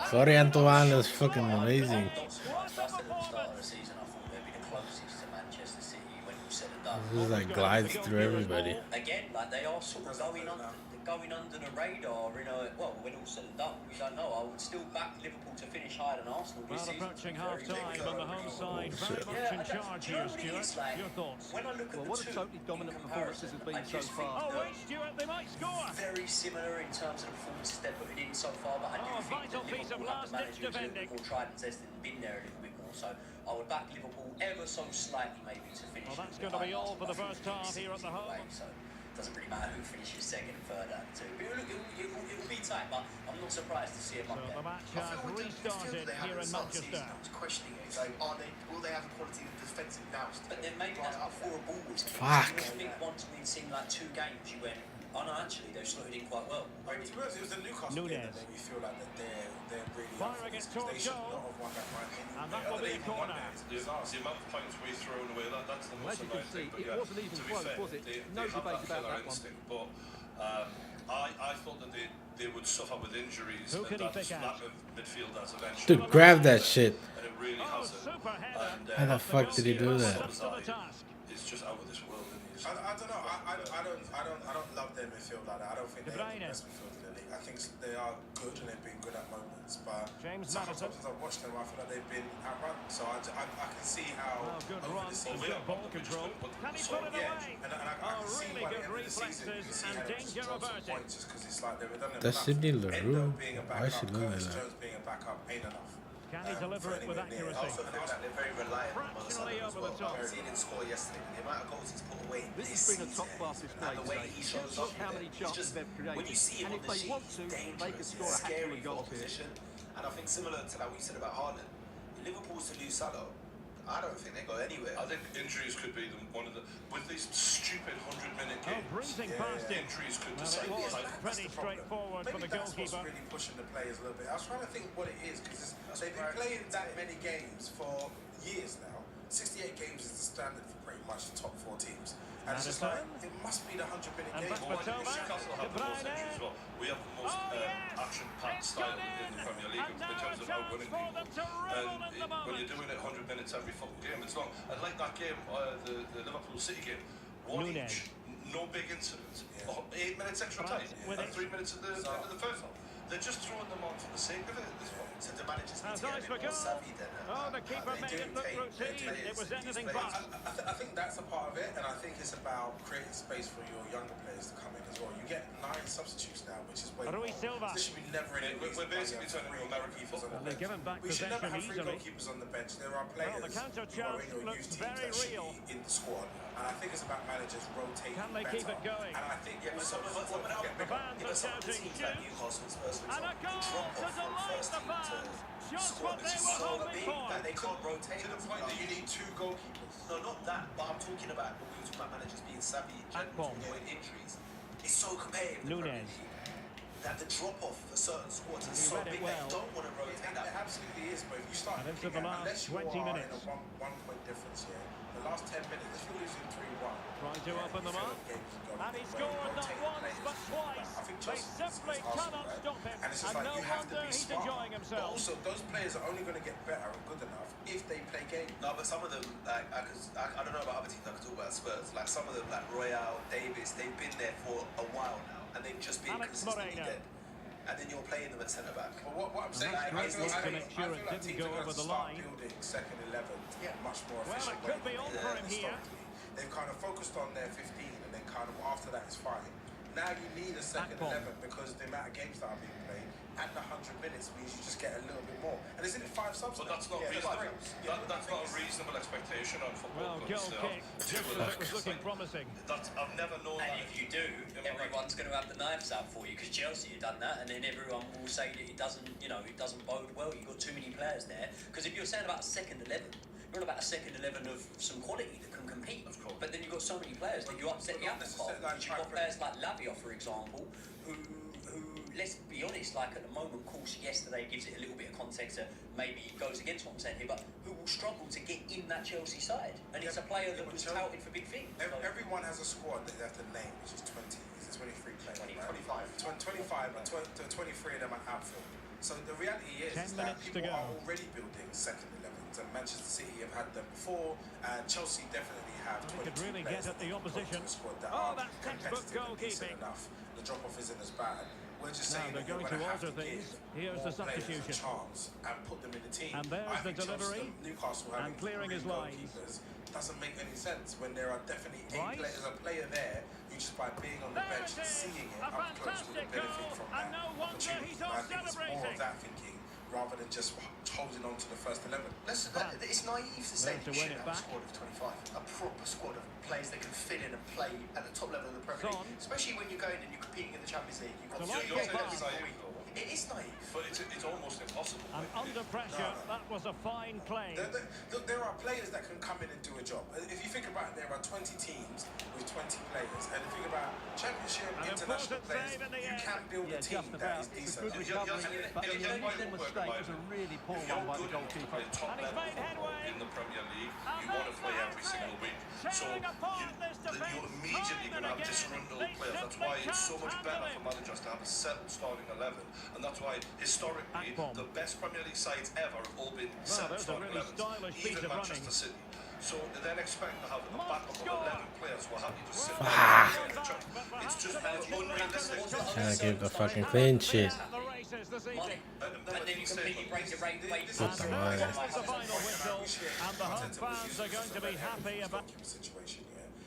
Florian Thauvin is fucking amazing. Just at the start of the season, I thought they'd be the closest to Manchester City when all said and done. This is like glides through everybody. Again, like they are sort of going under the radar. Well, when all said and done, we don't know. I would still back Liverpool to finish higher than Arsenal this Well, season. approaching half-time on the home side. Very much in charge here, Stuart. Your thoughts? When I look at Well, the what a two totally dominant in performances comparison, have been I so just far. think Oh, wait, Stuart, they might score. very similar in terms of the performances they're putting in so far, but I do think vital that piece of Liverpool have the last-ditch manager who's a defending. little more tried and tested and been there a little bit more. So I would back Liverpool ever so slightly maybe to finish. Well, that's going to be all for the first half here at the home. So it doesn't really matter who finishes second and third out of the two. But it'll be tight, but I'm not surprised to see a So much the better. match has restarted here in Manchester. I was questioning it. Like, will they have the quality of defensive now? But then maybe that's before a ball was kicked. Fuck. I think once we'd seen like 2 games, you went, oh no, actually they've slotted in quite well. To be honest, it was the Newcastle game that made me feel like that they're really up for Firing this, it 'cause they towards should goal. not have won that fight anyway. And that will be a corner. The amount of points we've thrown away, that's the Well, most as you can annoying see, thing. But it yeah, wasn't even to be close, fair, was it? they No have debate that about killer that one. instinct. But I thought that they would suffer with injuries Who and can he that pick out? lack of midfielders eventually. Dude, grab that shit. And it really Oh, hasn't. super header. And, How the fuck did he do that? Up to the task. It's just out of this world. Isn't it? I don't know. I don't love their midfield like that. I don't think De they're the Bruyne. best midfield in the league. I think they are good and they've been good at moments, but James sometimes Maddison. as I've watched them, I feel like they've been outrun. So I can see how Oh, good over run. the Good season. ball control. Can he put it away? And I Oh, can see really by the good end of the season, you can reflexes see and how they've danger dropped some averted. points just because it's like they've done That's enough. Sidney Endo Leroux. being a Why is she backup, doing Curtis that? Jones being a backup ain't enough. Can he deliver for it with anywhere near. I accuracy? also feel like they're very reliant on Fractionally Mother over the top. He didn't score yesterday, but the amount of goals he's put away This this has been a season, top-class display and the way today. he shows Look up how with many it, chances just, they've created. when you see him And on if the they sheet, want he's to, they dangerous, can score a he's hat-trick scary of for goals here. opposition. And I think similar to like what you said about Haaland, Liverpool's to lose Salah, I don't think they go anywhere. I think injuries could be one of the with these stupid 100-minute Oh, games. breezing past him. Injuries could Well, decide. it was Like, pretty straightforward for Maybe the that's what's goalkeeper. really pushing the players a little bit. I was trying to think what it is because they've been playing that many games for years now. 68 games is the standard for pretty much the top 4 teams. And it's just like, it must be the 100-minute And game. back for Thomas. Newcastle have De the most Bruyne. injuries as well. We have the most Oh, yes. action-packed It's style gone in in. the Premier League And in now terms a of outwinning chance for people. them to revel in the When moment. you're doing it 100 minutes every fucking game, it's long. And like that game, the Liverpool City game, one Nunez. each, no big incidents. 8 minutes extra time, with and it. 3 minutes at the end of the first half. They're just throwing them on for the sake of it at this point. So the managers need As to get eyes a for bit more goal. savvy than Oh, the keeper they made do it look take routine. players, It was these anything players. but. I think that's a part of it, and I think it's about creating space for your younger players to come in as well. You get 9 substitutes now, which is way Rui more. Silva. This should be never in We're basically turning to American football. They're giving back We should never possession have 3 easily. goalkeepers on the bench. There are players Well, the counter who are in chance your looks youth teams very that should real. be in the squad, and I think it's about managers rotating Can they better. keep it going? And I think Yeah, but some of football them get The bigger. fans Yeah, are but some of the shouting teams like juice. Newcastle and Spurs, for And a example, goal drop to off from delight first the team to fans. Just squad. what they It's were so hoping big for. that they can't rotate. To the point that you need 2 goalkeepers. No, not that, but I'm talking about when we were talking about managers being savvy in general Akpom. to avoid injuries. It's so competitive. the Premier Nunez. League, that the drop off for certain squads is He so read it big well. they don't want to rotate It that. absolutely is, but if you start And into the last unless you 20 are minutes. in a one point difference here, the last 10 minutes, if you're losing 3-1, Trying to open them up. And he scored not once but twice. They simply cannot stop him. And it's just And like no you have to wonder be he's smart. enjoying But himself. also, those players are only going to get better and good enough if they play games. No, but some of them, like I don't know about other teams. I could talk about Spurs. Like some of them, like Royale, Davis, they've been there for a while now, and they've just been Alex consistently Moreno. dead. And then you're playing them at centre back. But what I'm saying, that's I great feel look to like make sure it didn't teams go are going over to the start line. building second 11 much more Well, efficient. it could way be on than for him here. historically. They've kind of focused on their 15, and then kind of after that is fine. Now you need a second 11 because the amount of games that are being played and the 100 minutes means you just get a little bit more. And isn't it 5 subs? But that's not reasonable. That's not a reasonable expectation on football. Well, goal kick, just as it was looking promising. I've never known And that. if you do, everyone's going to have the knives out for you because Chelsea have done that, and then everyone will say that it doesn't bode well. You've got too many players there. Because if you're saying about a second 11, you're on about a second 11 of some quality that can compete. Of course. But then you've got so many players that you upset the apple cart. You've got players like Lavia, for example, who let's be honest, like at the moment, of course, yesterday gives it a little bit of context that maybe goes against what I'm saying here, but who will struggle to get in that Chelsea side. And he's a player that was touted for big things. Everyone has a squad that they have to name, which is 20. Is it 23 players? 25. 25, and 23 of them are out for. So the reality is that people are already building second 11s, and Manchester City have had them before, and Chelsea definitely have 22 could really players get at the opposition. Squad that Oh, are that's textbook competitive and decent goalkeeping. enough. The drop-off isn't as bad. We're just Now saying they're that going you're to have alter to things. give Here's more the players substitution. a chance and put them in the team. And there's I the think delivery. Newcastle having And clearing his 3 lines. goalkeepers doesn't make any sense when there are definitely Right. a player there who just by being on the There bench it and is. seeing it A up close would fantastic benefit goal. from And that no wonder opportunity. he's And all I think it's more celebrating. of that thinking rather than just holding on to the first 11. It's naive to say There to that you win should it have a back. squad of 25, a proper squad of players that can fit in and play at the top level of the Premier Son. League, especially when you're going and you're competing in the Champions League. You've got So three like games Pogba. every single week. It is naive. But it's almost impossible. And under pressure, that was a fine play. Look, there are players that can come in and do a job. If you think about it, there are 20 teams with 20 players. And if you think about Championship, An international important players, save in the you end. can build a team just that about. is It's a decent. good recovery, but the initial mistake was a really poor one by the goalkeeper. And he's made headway. In the Premier League, And you want to that's play the every single week. So tearing apart this defence you're immediately time going to and have again. disgruntled They players. That's simply why it's so can't much handle better him. for managers to have a settled starting 11. And that's why, historically, Akpom. the best Premier League sides ever have all been Well, settled there's a starting really 11s. stylish piece Even of Manchester running. City. So they then expect to have a Must backup of score. 11 players who are happy to sit Ah. there. It's just unrealistic. Can't give the fucking clean shit. The races this Money. evening. And then you completely break the rate. Put them on. This is the final whistle, and the home fans are going to be happy about. Situation,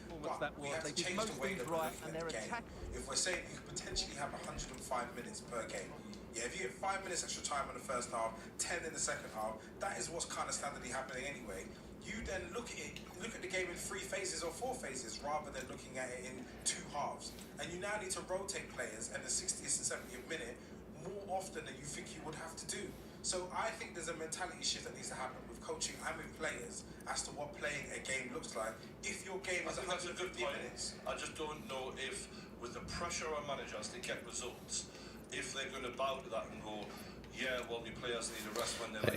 Performance that we was. have They to did change most the way things that we're right, looking and at their the game. attack. If we're saying you could potentially have 105 minutes per game, if you get 5 minutes extra time in the first half, 10 in the second half, that is what's kind of standardly happening anyway. You then look at the game in 3 phases or 4 phases rather than looking at it in 2 halves. And you now need to rotate players in the 60th and 70th minute more often than you think you would have to do. So I think there's a mentality shift that needs to happen with coaching and with players as to what playing a game looks like. If your game is I think that's a 150 good point. minutes. I just don't know if, with the pressure on managers to get results, if they're going to bow to that and go, yeah, well, my players need a rest when they're